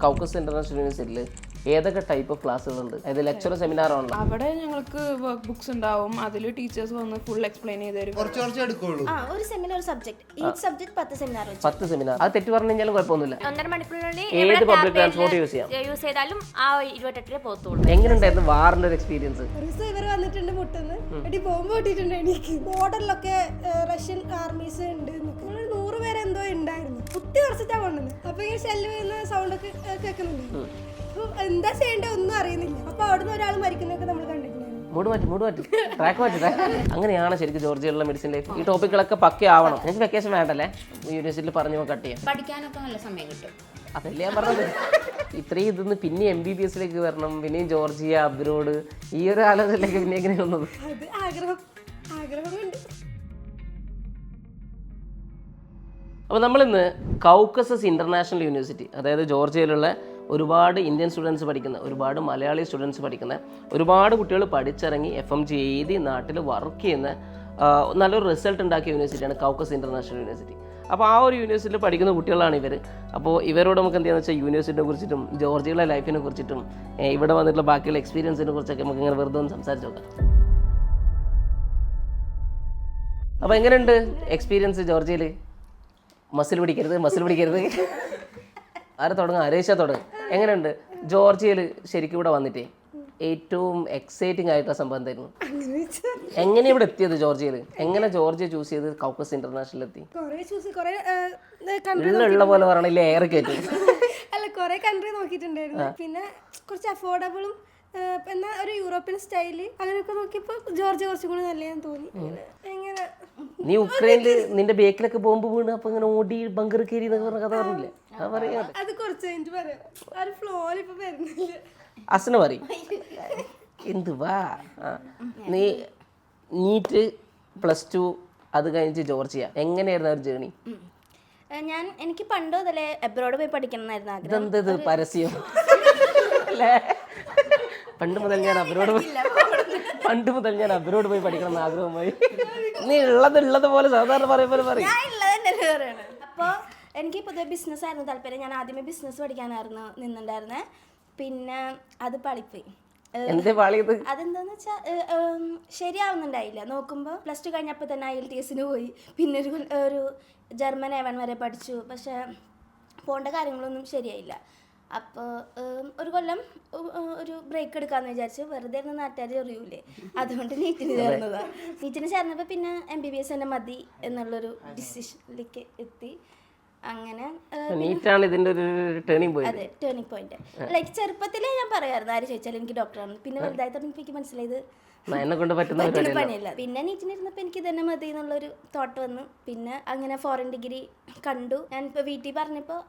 കൗക്കസ് international യൂണിവേഴ്സിറ്റിയിൽ ഏതൊക്കെ type of ക്ലാസ്സുകളുണ്ട്? അതായത് ലെക്ചർ സെമിനാർ ആണല്ലോ. അവിടെ ഞങ്ങൾക്ക് വർക്ക് ബുക്സ് ഉണ്ടാവും, അതിൽ ടീച്ചേഴ്സ് വന്ന് ഫുൾ എക്സ്പ്ലെയിൻ ചെയ്ത് തരും. ഒരു സെമിനാർ ഒരു സബ്ജക്ട്, ഈ സബ്ജക്ട് 10 സെമിനാർ 10 സെമിനാർ. അത് തെറ്റ് പറഞ്ഞു കഴിഞ്ഞാലും കുഴപ്പമൊന്നുമില്ല. 1.5 മണിക്കൂറിനുള്ളിൽ ഏത് പബ്ലിക് ട്രാൻസ്പോർട്ട് യൂസ് ചെയ്താലും ആ 28 പോകത്തുള്ളൂ. എങ്ങനെയുണ്ടായിരുന്നു വാറിന്റെ ഒരു എക്സ്പീരിയൻസ്? ഇവർ വന്നിട്ടുണ്ട് മുട്ടെന്ന് എടി ബോംബ് പൊട്ടിയിട്ടുണ്ട്. എനിക്ക് ബോർഡറിലൊക്കെ റഷ്യൻ ആർമീസ് ഉണ്ട്. 100 പേരെ എന്തോ ഉണ്ടായിരുന്നു. കുത്തി കുറച്ചിട്ടാ കൊണ്ടുവന്നത്. അപ്പൊ ഇങ്ങനെ ഷെല്ല് വീഴുന്ന സൗണ്ട് ഒക്കെ കേൾക്കുന്നുണ്ട്. അപ്പൊ എന്താ ചെയ്യേണ്ട ഒന്നും അറിയുന്നില്ല. അപ്പൊ അവിടുന്ന് ഒരാൾ മരിക്കുന്നൊക്കെ നമ്മൾ കണ്ടിട്ടുണ്ടായിരുന്നു. മൂഡ് മാറ്റി ട്രാക്ക് മാറ്റി. അങ്ങനെയാണ് ശരിക്കും ജോർജിയയിലുള്ള മെഡിസിൻ ലൈഫ്. ഈ ടോപ്പിക്കുകളൊക്കെ പക്ക ആവണം. എനിക്ക് വെക്കേഷൻ വേണ്ടല്ലേ, യൂണിവേഴ്സിറ്റിയിൽ പറഞ്ഞു കട്ട് ചെയ്യാം. പഠിക്കാനൊക്കെ നല്ല സമയം കിട്ടും. അതല്ലേ ഞാൻ പറഞ്ഞത്. ഇത്രയും ഇതിന്ന് പിന്നെ MBBS വരണം, പിന്നെയും ജോർജിയ അബ്രോഡ്, ഈ ഒരു ആലോചനയിലേക്ക് പിന്നെ എങ്ങനെ വന്നത്? അത് ആഗ്രഹമുണ്ട്. അപ്പോൾ നമ്മളിന്ന് കൗക്കസസ് ഇൻ്റർനാഷണൽ യൂണിവേഴ്സിറ്റി, അതായത് ജോർജിയയിലുള്ള ഒരുപാട് ഇന്ത്യൻ സ്റ്റുഡൻസ് പഠിക്കുന്ന, ഒരുപാട് മലയാളി സ്റ്റുഡൻസ് പഠിക്കുന്ന, ഒരുപാട് കുട്ടികൾ പഠിച്ചിറങ്ങി FMG എഴുതി നാട്ടിൽ വർക്ക് ചെയ്യുന്ന നല്ലൊരു റിസൾട്ട് ഉണ്ടാക്കിയ യൂണിവേഴ്സിറ്റിയാണ് കൗക്കസ് ഇൻ്റർനാഷണൽ യൂണിവേഴ്സിറ്റി. അപ്പോൾ ആ ഒരു യൂണിവേഴ്സിറ്റിയിൽ പഠിക്കുന്ന കുട്ടികളാണ് ഇവർ. അപ്പോൾ ഇവരോട് നമുക്ക് എന്താണെന്ന് വെച്ചാൽ യൂണിവേഴ്സിറ്റിനെ കുറിച്ചിട്ടും ജോർജിയയിലെ ലൈഫിനെ കുറിച്ചിട്ടും ഇവിടെ വന്നിട്ടുള്ള ബാക്കിയുള്ള എക്സ്പീരിയൻസിനെ കുറിച്ചൊക്കെ നമുക്ക് ഇങ്ങനെ വെറുതെ ഒന്ന് സംസാരിച്ച് നോക്കാം. അപ്പോൾ എങ്ങനെയുണ്ട് എക്സ്പീരിയൻസ് ജോർജിയയിൽ? മസിൽ പിടിക്കരുത്. ആരെ തുടങ്ങുക? ആരേശ തുടങ്ങുക. എങ്ങനെയുണ്ട് ജോർജിയയിൽ ശരിക്കും ഇവിടെ വന്നിട്ടേ ഏറ്റവും എക്സൈറ്റിംഗ് ആയിട്ടുള്ള സംഭവം എന്തായിരുന്നു? എങ്ങനെ ഇവിടെ എത്തിയത് ജോർജിയയിൽ? എങ്ങനെ ജോർജിയ ചൂസ് ചെയ്ത് കൗക്കസ് ഇന്റർനാഷണൽ എത്തി? ഉള്ള പോലെ പറയണില്ലേ, എയർ കയറ്റി അല്ല, കുറെ കൺട്രി നോക്കിയിട്ടുണ്ടായിരുന്നു. പിന്നെ കുറച്ച് അഫോർഡബിളും എന്നാൽ ഒരു യൂറോപ്യൻ സ്റ്റൈല് അങ്ങനെയൊക്കെ നോക്കിയപ്പോൾ ജോർജിയ കുറച്ചും കൂടി നല്ലതെന്ന് തോന്നി. എങ്ങനെ നീ ഉക്രൈനില് നിന്റെ ബേക്കിലൊക്കെ ബോംബ് വീണ് അപ്പൊ ഇങ്ങനെ ഓടി ബങ്കർ കയറി എന്നൊക്കെ പറഞ്ഞ കഥ പറഞ്ഞില്ലേ? അത് കുറച്ച് കഴിഞ്ഞിട്ട് പറയാം. ആ ഒരു ഫ്ലോയിൽ ഇപ്പൊ വരുന്നില്ല. അസന പറയും എന്തുവാ. നീ നീറ്റ് +2 അത് കഴിഞ്ഞ് ജോർജിയ, എങ്ങനെയായിരുന്നു ആ ഒരു ജേണി? എനിക്ക് പണ്ട് മുതലേ അബ്രോഡ് പോയി പഠിക്കണം എന്നായിരുന്നു ആഗ്രഹം. ഇതെന്തത് പരസ്യം അല്ലേ? പണ്ട് മുതൽ ഞാൻ അബ്രോഡ് പോയി പഠിക്കണം എന്ന് ആഗ്രഹമായി. നീ ഉള്ളത് പോലെ സാധാരണ പറയുമ്പോൾ പറയും. അപ്പോൾ എനിക്ക് പൊതുവെ ബിസിനസ് ആയിരുന്നു താല്പര്യം. ഞാൻ ആദ്യമേ ബിസിനസ് പഠിക്കാനായിരുന്നു നിന്നുണ്ടായിരുന്നത്. പിന്നെ അത് പാളിപ്പോയി. അതെന്താന്ന് വെച്ചാൽ ശരിയാവുന്നുണ്ടായില്ല. നോക്കുമ്പോൾ +2 കഴിഞ്ഞപ്പോൾ തന്നെ IELTS പോയി. പിന്നെ ഒരു ജർമ്മൻ A1 വരെ പഠിച്ചു. പക്ഷേ പോകേണ്ട കാര്യങ്ങളൊന്നും ശരിയായില്ല. അപ്പോൾ ഒരു കൊല്ലം ഒരു ബ്രേക്ക് എടുക്കാമെന്ന് വിചാരിച്ചു. വെറുതെ ഇരുന്ന് നാട്ടുകാർ അറിയൂലേ, അതുകൊണ്ട് നീറ്റിന് ചേർന്നതാണ്. നീറ്റിന് ചേർന്നപ്പോൾ പിന്നെ MBBS തന്നെ മതി എന്നുള്ളൊരു ഡിസിഷനിലേക്ക് എത്തി. അങ്ങനെ അതെ, ടേണിംഗ് പോയിന്റ്. ലൈക്ക് ചെറുപ്പത്തിലേ ഞാൻ പറയാറുണ്ട്, ആര് ചോദിച്ചാലും എനിക്ക് ഡോക്ടറാണ്. പിന്നെ വലുതായി തുടങ്ങിയപ്പോൾ എനിക്ക് മനസ്സിലായത് പറ്റുന്ന പണിയല്ല. പിന്നെ നീറ്റിനിരുന്നപ്പോൾ എനിക്ക് തന്നെ മതി എന്നുള്ളൊരു തോട്ട് വന്നു. പിന്നെ അങ്ങനെ ഫോറിൻ ഡിഗ്രി കണ്ടു. ഞാനിപ്പോൾ വീട്ടിൽ പറഞ്ഞപ്പോൾ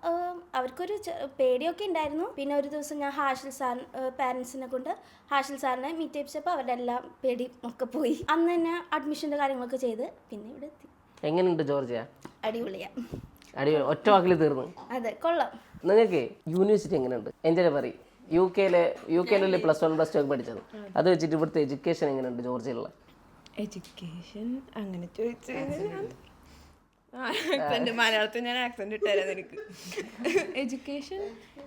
അവർക്കൊരു പേടിയൊക്കെ ഉണ്ടായിരുന്നു. പിന്നെ ഒരു ദിവസം ഞാൻ പാരൻസിനെ കൊണ്ട് ഹാഷിൽ സാറിനെ മീറ്റ് ചെയ്യിച്ചപ്പോൾ അവരുടെ എല്ലാം പേടി ഒക്കെ പോയി. അന്ന് തന്നെ അഡ്മിഷൻ്റെ കാര്യങ്ങളൊക്കെ ചെയ്ത് പിന്നെ ഇവിടെ എത്തി. എങ്ങനെയുണ്ട് ജോർജിയ? അടിപൊളിയാ. ഒറ്റ വാക്കിൽ തീർന്നു. അതെ, കൊള്ളാം. നിങ്ങൾക്ക് യൂണിവേഴ്സിറ്റി എങ്ങനെയുണ്ട്? എൻ്റെ പറയും. യുകെയിലെ +1 +2 ഒക്കെ പഠിച്ചത്, അത് വെച്ചിട്ട് ഇവിടുത്തെ എഡ്യൂക്കേഷൻ എങ്ങനെയുണ്ട് ജോർജിയയിലുള്ള? എഡ്യൂക്കേഷൻ അങ്ങനെ ചോദിച്ചു മലയാളത്തിൽ ഞാൻ ആക്സെന്റ് ഇട്ടായിരുന്നു എനിക്ക്. എഡ്യൂക്കേഷൻ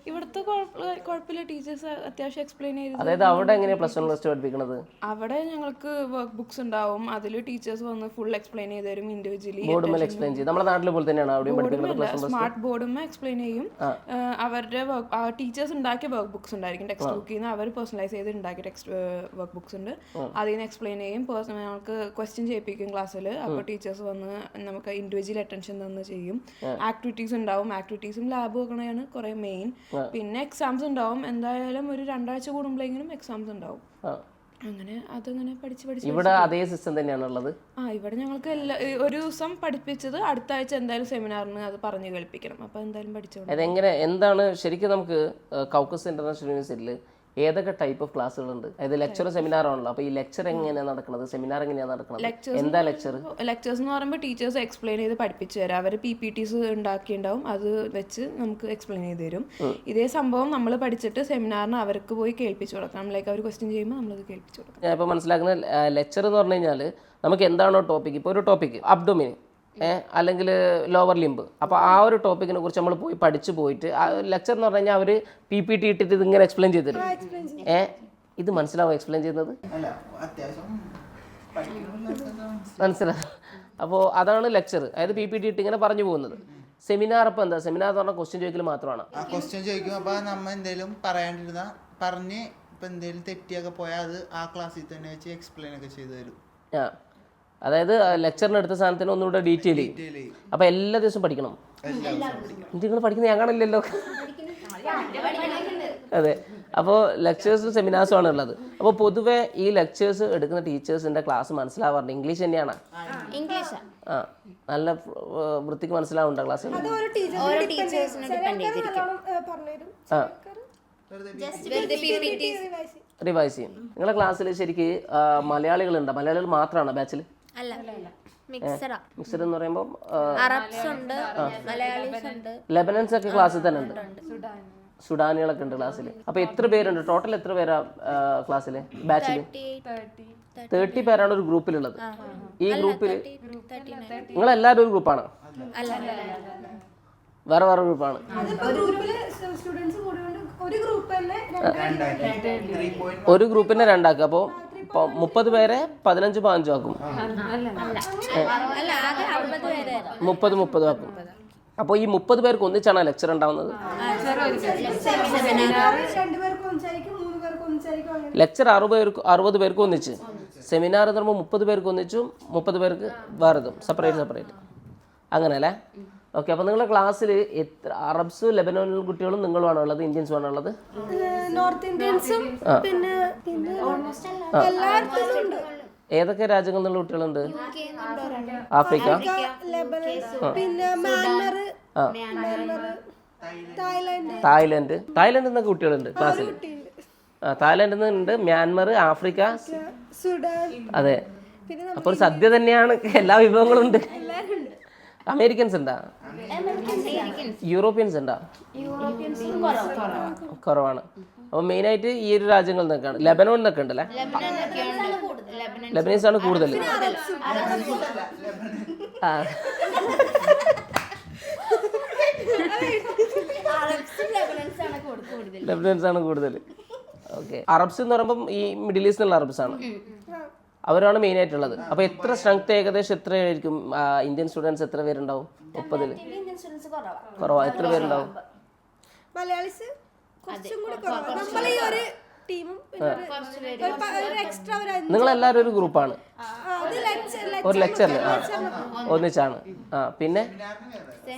ഇവിടുത്തെ കുഴപ്പമില്ല. ടീച്ചേഴ്സ് അത്യാവശ്യം എക്സ്പ്ലെയിൻ ചെയ്തു. അതായത് അവിടെ എങ്ങനെയാണ് +1 +2 പഠിപ്പിക്കുന്നത്? അവിടെ ഞങ്ങൾക്ക് വർക്ക് ബുക്സ് ഉണ്ടാവും, അതിൽ ടീച്ചേഴ്സ് വന്ന് ഫുൾ എക്സ്പ്ലെയിൻ ചെയ്ത് തരും ഇൻഡിവിജ്വലി. ബോർഡുമേൽ എക്സ്പ്ലെയിൻ ചെയ്യും. നമ്മുടെ നാട്ടിലെ പോലെ തന്നെയാണ് അവിടെയും പഠിപ്പിക്കുന്നത്. സ്മാർട്ട് ബോർഡുമേ എക്സ്പ്ലെയിൻ ചെയ്യും. അവരുടെ ടീച്ചേഴ്സ് ഉണ്ടാക്കിയ വർക്ക് ബുക്സ് ഉണ്ടായിരിക്കും. ടെക്സ്റ്റ് ബുക്കിൽ നിന്ന് അവർ പേഴ്സണലൈസ് ചെയ്ത് ഉണ്ടാക്കിയ വർക്ക് ബുക്സ് ഉണ്ട്. അതിൽ നിന്ന് എക്സ്പ്ലെയിൻ ചെയ്യും. ഞങ്ങൾക്ക് ക്വസ്റ്റ്യൻ ചെയ്യിപ്പിക്കും ക്ലാസ്സിൽ. അപ്പോൾ ടീച്ചേഴ്സ് വന്ന് നമുക്ക് ഇൻഡിവിജ്വൽ അറ്റൻഷൻ തന്ന് ചെയ്യും. ആക്ടിവിറ്റീസ് ഉണ്ടാവും. ആക്ടിവിറ്റീസും ലാബും ഒക്കെയാണ് കുറെ മെയിൻ. പിന്നെ എക്സാംസ് ഉണ്ടാവും. എന്തായാലും ഒരു 2 ആഴ്ച കൂടുമ്പോഴെങ്കിലും എക്സാംസ് ഉണ്ടാവും. അങ്ങനെ അതങ്ങനെ പഠിച്ച് ഇവിടെ അതേ സിസ്റ്റം തന്നെയാണുള്ളത്. ഇവിടെ ഞങ്ങൾക്ക് ഒരു ദിവസം പഠിപ്പിച്ചത് അടുത്ത ആഴ്ച എന്തായാലും സെമിനാറിന് അത് പറഞ്ഞു കേൾപ്പിക്കണം. അപ്പോൾ എന്തായാലും പഠിച്ചോളൂ. അതെങ്ങനെ എന്താണ് ശരിക്കും നമുക്ക് കൗക്കസ് ഇന്റർനാഷണൽ യൂണിവേഴ്സിറ്റിയിൽ ഏതൊക്കെ ടൈപ്പ് ഓഫ് ക്ലാസ്സുകളുണ്ട്? അതായത് ലെക്ചർ സെമിനാർ ആണല്ലോ. അപ്പോൾ ഈ ലെക്ചർ എങ്ങനെയാണ് നടക്കുന്നത്? സെമിനാർ എങ്ങനെയാണ് നടക്കുന്നത്? എന്താ ലെക്ചേഴ്സ് എന്ന് പറയുമ്പോൾ ടീച്ചേഴ്സ് എക്സ്പ്ലെയിൻ ചെയ്ത് പഠിപ്പിച്ചു തരാം. അവർ PPTs ഉണ്ടാക്കിയിട്ടുണ്ടാവും. അത് വെച്ച് നമുക്ക് എക്സ്പ്ലെയിൻ ചെയ്ത് തരും. ഇതേ സംഭവം നമ്മൾ പഠിച്ചിട്ട് സെമിനാറിന് അവർക്ക് പോയി കേൾപ്പിച്ചു കൊടുക്കണം. ലൈക്ക് അവർ ക്വസ്റ്റ്യൻ ചെയ്യുമ്പോൾ നമ്മളത് കേൾപ്പിച്ചു കൊടുക്കണം. ഞാൻ ഇപ്പോൾ മനസ്സിലാക്കുന്ന ലെക്ചർ എന്ന് പറഞ്ഞു കഴിഞ്ഞാൽ നമുക്ക് എന്താണോ ടോപ്പിക്, ഇപ്പോൾ ഒരു ടോപ്പിക് അബ്ഡോമിൻ അല്ലെങ്കിൽ ലോവർ ലിംബ്. അപ്പോൾ ആ ഒരു ടോപ്പിക്കിനെ കുറിച്ച് നമ്മൾ പോയി പഠിച്ചു പോയിട്ട് ആ ലെക്ചർ എന്ന് പറഞ്ഞു കഴിഞ്ഞാൽ അവർ PPT ഇട്ടിട്ട് ഇതിങ്ങനെ എക്സ്പ്ലെയിൻ ചെയ്ത് തരും. ഇത് മനസ്സിലാവും എക്സ്പ്ലെയിൻ ചെയ്യുന്നത്? മനസ്സിലാവും. അപ്പോൾ അതാണ് ലെക്ചർ, അതായത് PPT ഇട്ട് ഇങ്ങനെ പറഞ്ഞു പോകുന്നത്. സെമിനാർ അപ്പോൾ എന്താ? സെമിനാർ എന്ന് പറഞ്ഞാൽ ക്വസ്റ്റ്യൻ ചോദിക്കൽ മാത്രമാണ്. ക്വസ്റ്റ്യൻ ചോദിക്കും. അപ്പോൾ നമ്മൾ എന്തെങ്കിലും പറയാണ്ടിരുന്ന പറഞ്ഞ് ഇപ്പം എന്തെങ്കിലും തെറ്റിയൊക്കെ പോയാൽ അത് ആ ക്ലാസ്സിൽ തന്നെ വെച്ച് എക്സ്പ്ലെയിൻ ഒക്കെ ചെയ്തു തരും. അതായത് ലെക്ചറിന് എടുത്ത സാധനത്തിന് ഒന്നുകൂടെ ഡീറ്റെയിൽ ചെയ്യും. അപ്പോൾ എല്ലാ ദിവസവും പഠിക്കണം. നിങ്ങൾ പഠിക്കുന്നത് ഞാൻ കാണില്ലല്ലോ. അതെ. അപ്പോൾ ലെക്ചേഴ്സും സെമിനാർസും ആണ് ഉള്ളത്. അപ്പോൾ പൊതുവെ ഈ ലെക്ചേഴ്സ് എടുക്കുന്ന ടീച്ചേഴ്സിൻ്റെ ക്ലാസ് മനസ്സിലാവാറുണ്ട്. ഇംഗ്ലീഷ് തന്നെയാണ്? ആ, നല്ല വൃത്തിക്ക് മനസ്സിലാവുന്നുണ്ടോ ക്ലാസ്? റിവൈസ് ചെയ്യും. നിങ്ങളുടെ ക്ലാസ്സിൽ ശരിക്ക് മലയാളികളുണ്ടോ? മലയാളികൾ മാത്രമാണോ ബാച്ചിൽ? മിക്സഡ് എന്ന് പറയുമ്പോൾ ലെബനൻസ് ഒക്കെ ക്ലാസ്സിൽ തന്നെ ഉണ്ട്, സുഡാനികളൊക്കെ ഉണ്ട് ക്ലാസ്സിൽ. അപ്പോൾ എത്ര പേരുണ്ട് ടോട്ടൽ? എത്ര പേരാ ക്ലാസ്സിൽ ബാച്ചിൽ? 30 പേരാണ് ഒരു ഗ്രൂപ്പിലുള്ളത്. ഈ ഗ്രൂപ്പിൽ നിങ്ങളെല്ലാവരും ഒരു ഗ്രൂപ്പാണ്? വേറെ വേറെ ഗ്രൂപ്പാണ്? ഒരു ഗ്രൂപ്പിനെ രണ്ടാക്കുക. അപ്പോൾ 30 പേരെ 15 ആക്കും. 30 ആക്കും. അപ്പോൾ ഈ 30 പേർക്ക് ഒന്നിച്ചാണ് ലെക്ചർ ഉണ്ടാവുന്നത്. ലെക്ചർ 60 പേർക്ക് ഒന്നിച്ച്, സെമിനാർ എന്ന് പറയുമ്പോൾ 30 പേർക്ക് ഒന്നിച്ചും 30 പേർക്ക് വേറെതും സെപ്പറേറ്റ് അങ്ങനെ അല്ലേ? ഓക്കെ. അപ്പോൾ നിങ്ങളുടെ ക്ലാസ്സിൽ എത്ര അറബ്സ് ലെബനോനിൽ കുട്ടികളും നിങ്ങളുമാണോ ഉള്ളത്? ഇന്ത്യൻസും ആണോ ഉള്ളത്? നോർത്ത് ഇന്ത്യൻസും പിന്നെ ഏതൊക്കെ രാജ്യങ്ങളിൽ നിന്നുള്ള കുട്ടികളുണ്ട്? ആഫ്രിക്ക, പിന്നെ തായ്ലൻഡിൽ നിന്നൊക്കെ കുട്ടികളുണ്ട് ക്ലാസ്സിൽ. തായ്ലൻഡിൽ നിന്നുണ്ട്, മ്യാൻമർ, ആഫ്രിക്ക, സുഡാൻ. അതെ. അപ്പോൾ ഒരു സദ്യ തന്നെയാണ്, എല്ലാ വിഭവങ്ങളും ഉണ്ട്. അമേരിക്കൻസ് ഉണ്ടാ? യൂറോപ്യൻസ് ഉണ്ടാ? കുറവാണ്. അപ്പോൾ മെയിനായിട്ട് ഈ ഒരു രാജ്യങ്ങളിൽ നിന്നൊക്കെയാണ്. ലെബനോൺ എന്നൊക്കെ ഉണ്ടല്ലേ? ലെബനീസ് ആണ് കൂടുതൽ. ലെബനൻസ് ആണ് കൂടുതൽ. ഓക്കെ. അറബ്സ് എന്ന് പറയുമ്പം ഈ മിഡിൽ ഈസ്റ്റിലുള്ള അറബ്സ് ആണ്, അവരാണ് മെയിൻ ആയിട്ടുള്ളത്. അപ്പോൾ എത്ര സ്ട്രെങ്ത് ഏകദേശം എത്രയായിരിക്കും? ഇന്ത്യൻ സ്റ്റുഡൻസ് എത്ര പേരുണ്ടാവും? 30-ൽ കുറവാ. എത്ര പേരുണ്ടാവും? മലയാളീസ് കുറച്ചും കൂടി കുറവാണ്. നമ്മൾ ഈ ഒരു ടീമും എക്സ്ട്രാ നിങ്ങളെല്ലാവരും ഒരു ഗ്രൂപ്പാണ്? ഒരു ലെക്ചറിൽ ഒന്നിച്ചാണ്. പിന്നെ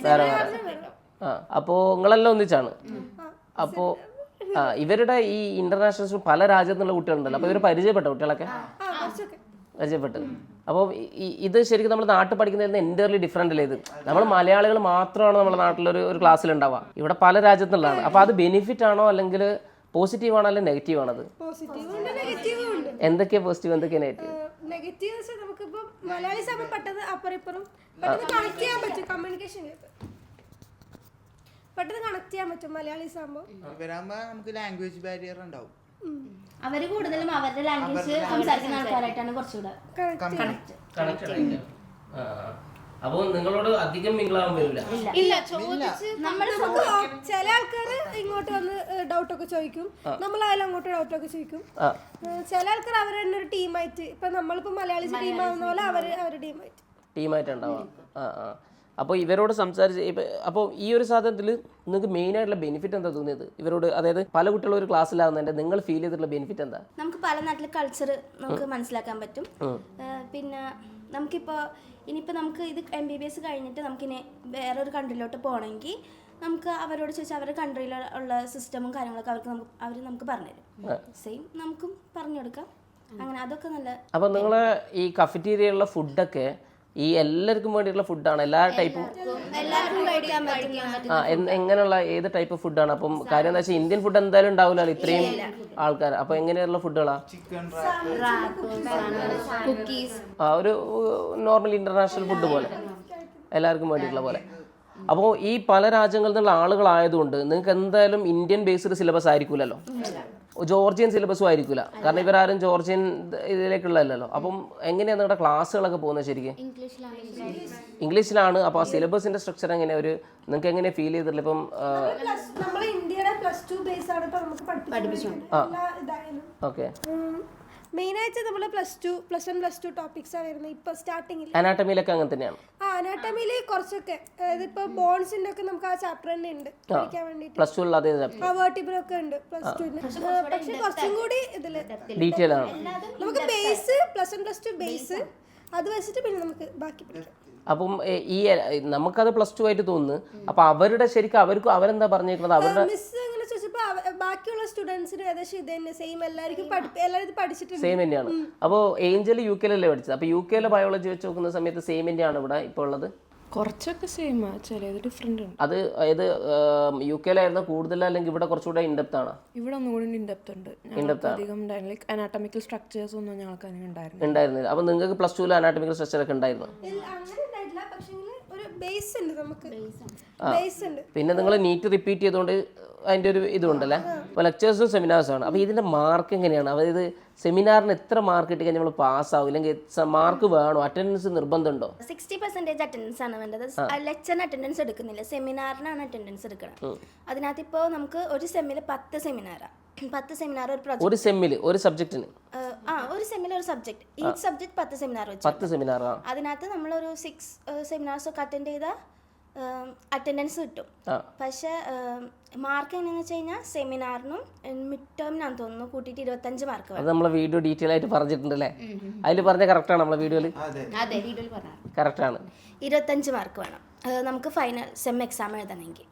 വേറെ വേറെ. അപ്പോൾ നിങ്ങളെല്ലാം ഒന്നിച്ചാണ്. അപ്പോൾ ഇവരുടെ ഈ ഇന്റർനാഷണൽ പല രാജ്യത്തു നിന്നുള്ള കുട്ടികളുണ്ടല്ലോ. അപ്പോൾ ഇവർ പരിചയപ്പെട്ട കുട്ടികളൊക്കെ പരിചയപ്പെട്ടത്. അപ്പോൾ ഇത് ശരിക്കും നമ്മൾ നാട്ടിൽ പഠിക്കുന്നതിന് എൻ്റർലി ഡിഫറെൻ്റ് അല്ലേ? ഇത് നമ്മൾ മലയാളികൾ മാത്രമാണ് നമ്മുടെ നാട്ടിലൊരു ക്ലാസ്സിലുണ്ടാവുക. ഇവിടെ പല രാജ്യത്തുള്ളതാണ്. അപ്പോൾ അത് ബെനിഫിറ്റ് ആണോ അല്ലെങ്കിൽ പോസിറ്റീവ് ആണോ അല്ലെങ്കിൽ നെഗറ്റീവ് ആണത്? എന്തൊക്കെയാ പോസിറ്റീവ്, എന്തൊക്കെയാ നെഗറ്റീവ്? നെഗറ്റീവ് നമുക്കിപ്പോൾ മലയാളീസ് ആകുമ്പോൾ പെട്ടെന്ന് അപ്പുറം കണക്ട് ചെയ്യാൻ പറ്റും. കമ്മ്യൂണിക്കേഷൻ പെട്ടെന്ന് കണക്ട് ചെയ്യാൻ പറ്റും മലയാളീസ് ആകുമ്പോൾ. നമുക്ക് ലാംഗ്വേജ് ബാരിയർ ഉണ്ടാവും. അവര് കൂടുതലും അവരുടെ ലാംഗ്വേജ് സംസാരിക്കുന്ന ആൾക്കാരായിട്ടാണ് കുറച്ചുകൂടെ കണക്ട്. അപ്പോൾ നിങ്ങളോട് അധികം മിംഗിളാവാൻ വരില്ല. ചില ആൾക്കാർ ഇങ്ങോട്ട് വന്ന് ഡൗട്ടൊക്കെ ചോദിക്കും, നമ്മളായാലും അങ്ങോട്ട് ഡൗട്ടൊക്കെ ചോദിക്കും. ചില ആൾക്കാർ അവർ തന്നെ ഒരു ടീമായിട്ട്, ഇപ്പൊ നമ്മളിപ്പോ മലയാളീസ് ടീം ആവുന്ന പോലെ അവര് ടീമായിട്ടുണ്ടാവാം. അപ്പോൾ ഇവരോട് സംസാരിച്ച് അപ്പോൾ ഈ ഒരു സാധനത്തിൽ നിങ്ങൾക്ക് മെയിനായിട്ടുള്ള ബെനിഫിറ്റ് എന്താ തോന്നിയത് ഇവരോട്? അതായത് പല കുട്ടികളും ഒരു ക്ലാസ്സിലാവുന്നതിൻ്റെ നിങ്ങൾ ഫീൽ ചെയ്തിട്ടുള്ള ബെനിഫിറ്റ് എന്താ? നമുക്ക് പല നാട്ടിലെ കൾച്ചർ നമുക്ക് മനസ്സിലാക്കാൻ പറ്റും. പിന്നെ നമുക്കിപ്പോൾ ഇനിയിപ്പോൾ നമുക്ക് ഇത് MBBS കഴിഞ്ഞിട്ട് നമുക്കിനി വേറൊരു കൺട്രിയിലോട്ട് പോകണമെങ്കിൽ നമുക്ക് അവരോട് ചോദിച്ചാൽ അവരുടെ കൺട്രിയിലുള്ള സിസ്റ്റമും കാര്യങ്ങളൊക്കെ അവർ നമുക്ക് പറഞ്ഞുതരും. സെയിം നമുക്കും പറഞ്ഞു കൊടുക്കാം. അങ്ങനെ അതൊക്കെ നല്ല. അപ്പോൾ നിങ്ങളെ ഈ കഫറ്റീരിയയിലുള്ള ഫുഡൊക്കെ ഈ എല്ലാവർക്കും വേണ്ടിയിട്ടുള്ള ഫുഡാണ്? എല്ലാ ടൈപ്പും എങ്ങനെയുള്ള ഏത് ടൈപ്പ് ഫുഡാണ്? അപ്പം കാര്യം എന്താ വെച്ചാൽ ഇന്ത്യൻ ഫുഡ് എന്തായാലും ഉണ്ടാവില്ലല്ലോ ഇത്രയും ആൾക്കാർ. അപ്പോൾ എങ്ങനെയുള്ള ഫുഡുകളാ? ഒരു നോർമൽ ഇന്റർനാഷണൽ ഫുഡ് പോലെ എല്ലാവർക്കും വേണ്ടിയിട്ടുള്ള പോലെ. അപ്പോൾ ഈ പല രാജ്യങ്ങളിൽ നിന്നുള്ള ആളുകളായതുകൊണ്ട് നിങ്ങൾക്ക് എന്തായാലും ഇന്ത്യൻ ബേസ്ഡ് സിലബസ് ആയിരിക്കില്ലല്ലോ. ജോർജിയൻ സിലബസും ആയിരിക്കില്ല, കാരണം ഇവരാരും ജോർജിയൻ ഇതിലേക്കുള്ളതല്ലോ. അപ്പം എങ്ങനെയാണ് നിങ്ങളുടെ ക്ലാസ്സുകളൊക്കെ പോകുന്നത് ശരിക്കും? ഇംഗ്ലീഷിലാണ്. അപ്പോൾ ആ സിലബസിന്റെ സ്ട്രക്ചർ എങ്ങനെ ഒരു നിങ്ങൾക്ക് എങ്ങനെ ഫീൽ ചെയ്തിട്ടില്ല? ഇപ്പം നമ്മൾ ഇന്ത്യയുടെ +2 ബേസ് ആണ് ഇപ്പൊ നമുക്ക് പഠിപ്പിച്ചോണ്ട്. ഓക്കെ, മെയിനായിട്ട് നമ്മൾ +2 +1 +2 ടോപ്പിക്സ് ആണ് വരുന്നത് ഇപ്പൊ സ്റ്റാർട്ടിങ്ങിൽ. അനാട്ടമിയിലൊക്കെ അങ്ങനെ തന്നെയാണ്. അനാട്ടമിയിൽ കുറച്ചൊക്കെ, അതായത് ഇപ്പൊ ബോൺസിന്റെ ഒക്കെ നമുക്ക് ആ ചാപ്റ്റർ തന്നെ ഉണ്ട് പഠിക്കാൻ വേണ്ടിട്ട്. +2 അതേ വേർട്ടിബ്രൽ ഒക്കെ ഉണ്ട് +2. പക്ഷെ കുറച്ചും കൂടി ഇതില് ഡീറ്റെയിൽ ആണ്. നമുക്ക് ബേസ് +1 +2 ബേസ് അത് വെച്ചിട്ട് പിന്നെ നമുക്ക് ബാക്കി പഠിക്കാം. അപ്പം ഈ നമുക്കത് +2 ആയിട്ട് തോന്നുന്നു. അപ്പൊ അവരുടെ ശരിക്കും അവരെന്താ പറഞ്ഞേക്കുന്നത്? അവരുടെ മിസ് എങ്ങനെ ചോദിച്ചപ്പോ ബാക്കിയുള്ള സ്റ്റുഡൻസിന് ഏകദേശം ഇത് തന്നെ സെയിം, എല്ലാവർക്കും എല്ലാവരും ഇത് പഠിച്ചിട്ടുണ്ട്. സെയിം തന്നെയാണ്. അപ്പോൾ ഏഞ്ചൽ UK-ലല്ലേ പഠിച്ചത്? അപ്പോൾ UK-ലെ ബയോളജി വെച്ച് നോക്കുന്ന സമയത്ത് സെയിം തന്നെയാണ് ഇവിടെ ഇപ്പോൾ ഉള്ളത്? കുറച്ചൊക്കെ സെയിം ചിലത് ഡിഫറെന്റ് ഉണ്ട്. അത് അതായത് UK-ലായിരുന്നു കൂടുതൽ, അല്ലെങ്കിൽ ഇവിടെ കുറച്ചുകൂടെ ഇൻഡെപ്ത് ആണ്? ഇവിടെ ഒന്നുകൂടി ഇൻഡെപ്ത് ഉണ്ട്. ഞങ്ങൾക്ക് അധികം ലൈക്ക് അനാട്ടമിക്കൽ സ്ട്രക്ചേഴ്സ് ഒന്നും ഞങ്ങൾക്ക് അതിന് ഉണ്ടായിരുന്നില്ല. അപ്പോൾ നിങ്ങൾക്ക് +2-ൽ അനാട്ടമിക്കൽ സ്ട്രക്ചർ ഒക്കെ ഉണ്ടായിരുന്നു? അങ്ങനെ ഉണ്ടായിട്ടില്ല, പക്ഷേ ഒരു ബേസ് ഉണ്ട്, നമുക്ക് ബേസ് ഉണ്ട്. പിന്നെ നിങ്ങൾ നീറ്റ് റിപ്പീറ്റ് ചെയ്തുകൊണ്ട് അതിൻ്റെ ഒരു ഇതുണ്ടല്ലേ. അപ്പോൾ ലെക്ചേഴ്സും സെമിനാർസും ആണ്. അപ്പോൾ ഇതിൻ്റെ മാർക്ക് എങ്ങനെയാണ്? അതായത് സെമിനാറിന് എത്ര മാർക്ക് കിട്ടി കഴിഞ്ഞാൽ നമ്മൾ പാസ്സാവും, ഇല്ലെങ്കിൽ മാർക്ക് വേണോ? അറ്റൻഡൻസ് നിർബന്ധമുണ്ടോ? 60% അറ്റൻഡൻസ് ആണ് വേണ്ടത്. ലെക്ചറിന് അറ്റൻഡൻസ് എടുക്കുന്നില്ല, സെമിനാറിനാണ് അറ്റൻഡൻസ് എടുക്കണം. അതിനകത്ത് ഇപ്പോൾ നമുക്ക് ഒരു സെമ്മിൽ 10 സെമിനാറാണ്. 10 സെമിനാർ ഒരു പ്രൊജക്ട്. ഒരു സെമ്മിൽ ഒരു സബ്ജക്റ്റിന്? ഒരു സെമ്മിൽ ഒരു സബ്ജക്ട്, ഈ സബ്ജക്ട് 10 സെമിനാർ വെച്ച്. 10 സെമിനാറാണ്. അതിനകത്ത് നമ്മളൊരു 6 സെമിനാർസ് ഒക്കെ അറ്റൻഡ് ചെയ്താൽ അറ്റൻഡൻസ് കിട്ടും. പക്ഷേ മാർക്ക് എങ്ങനെയാണെന്ന് വെച്ച് കഴിഞ്ഞാൽ സെമിനാറിനും മിഡ് ടേമിനാന്ന് തോന്നുന്നു കൂട്ടിയിട്ട് 25 മാർക്ക് അത് നമ്മളെ വീഡിയോ ഡീറ്റെയിൽ ആയിട്ട് പറഞ്ഞിട്ടുണ്ടല്ലേ? അതിൽ പറഞ്ഞ കറക്റ്റാണ് നമ്മളെ വീഡിയോയിൽ? കറക്റ്റാണ്. 25 മാർക്ക് വേണം നമുക്ക് ഫൈനൽ സെം എക്സാം എഴുതണമെങ്കിൽ.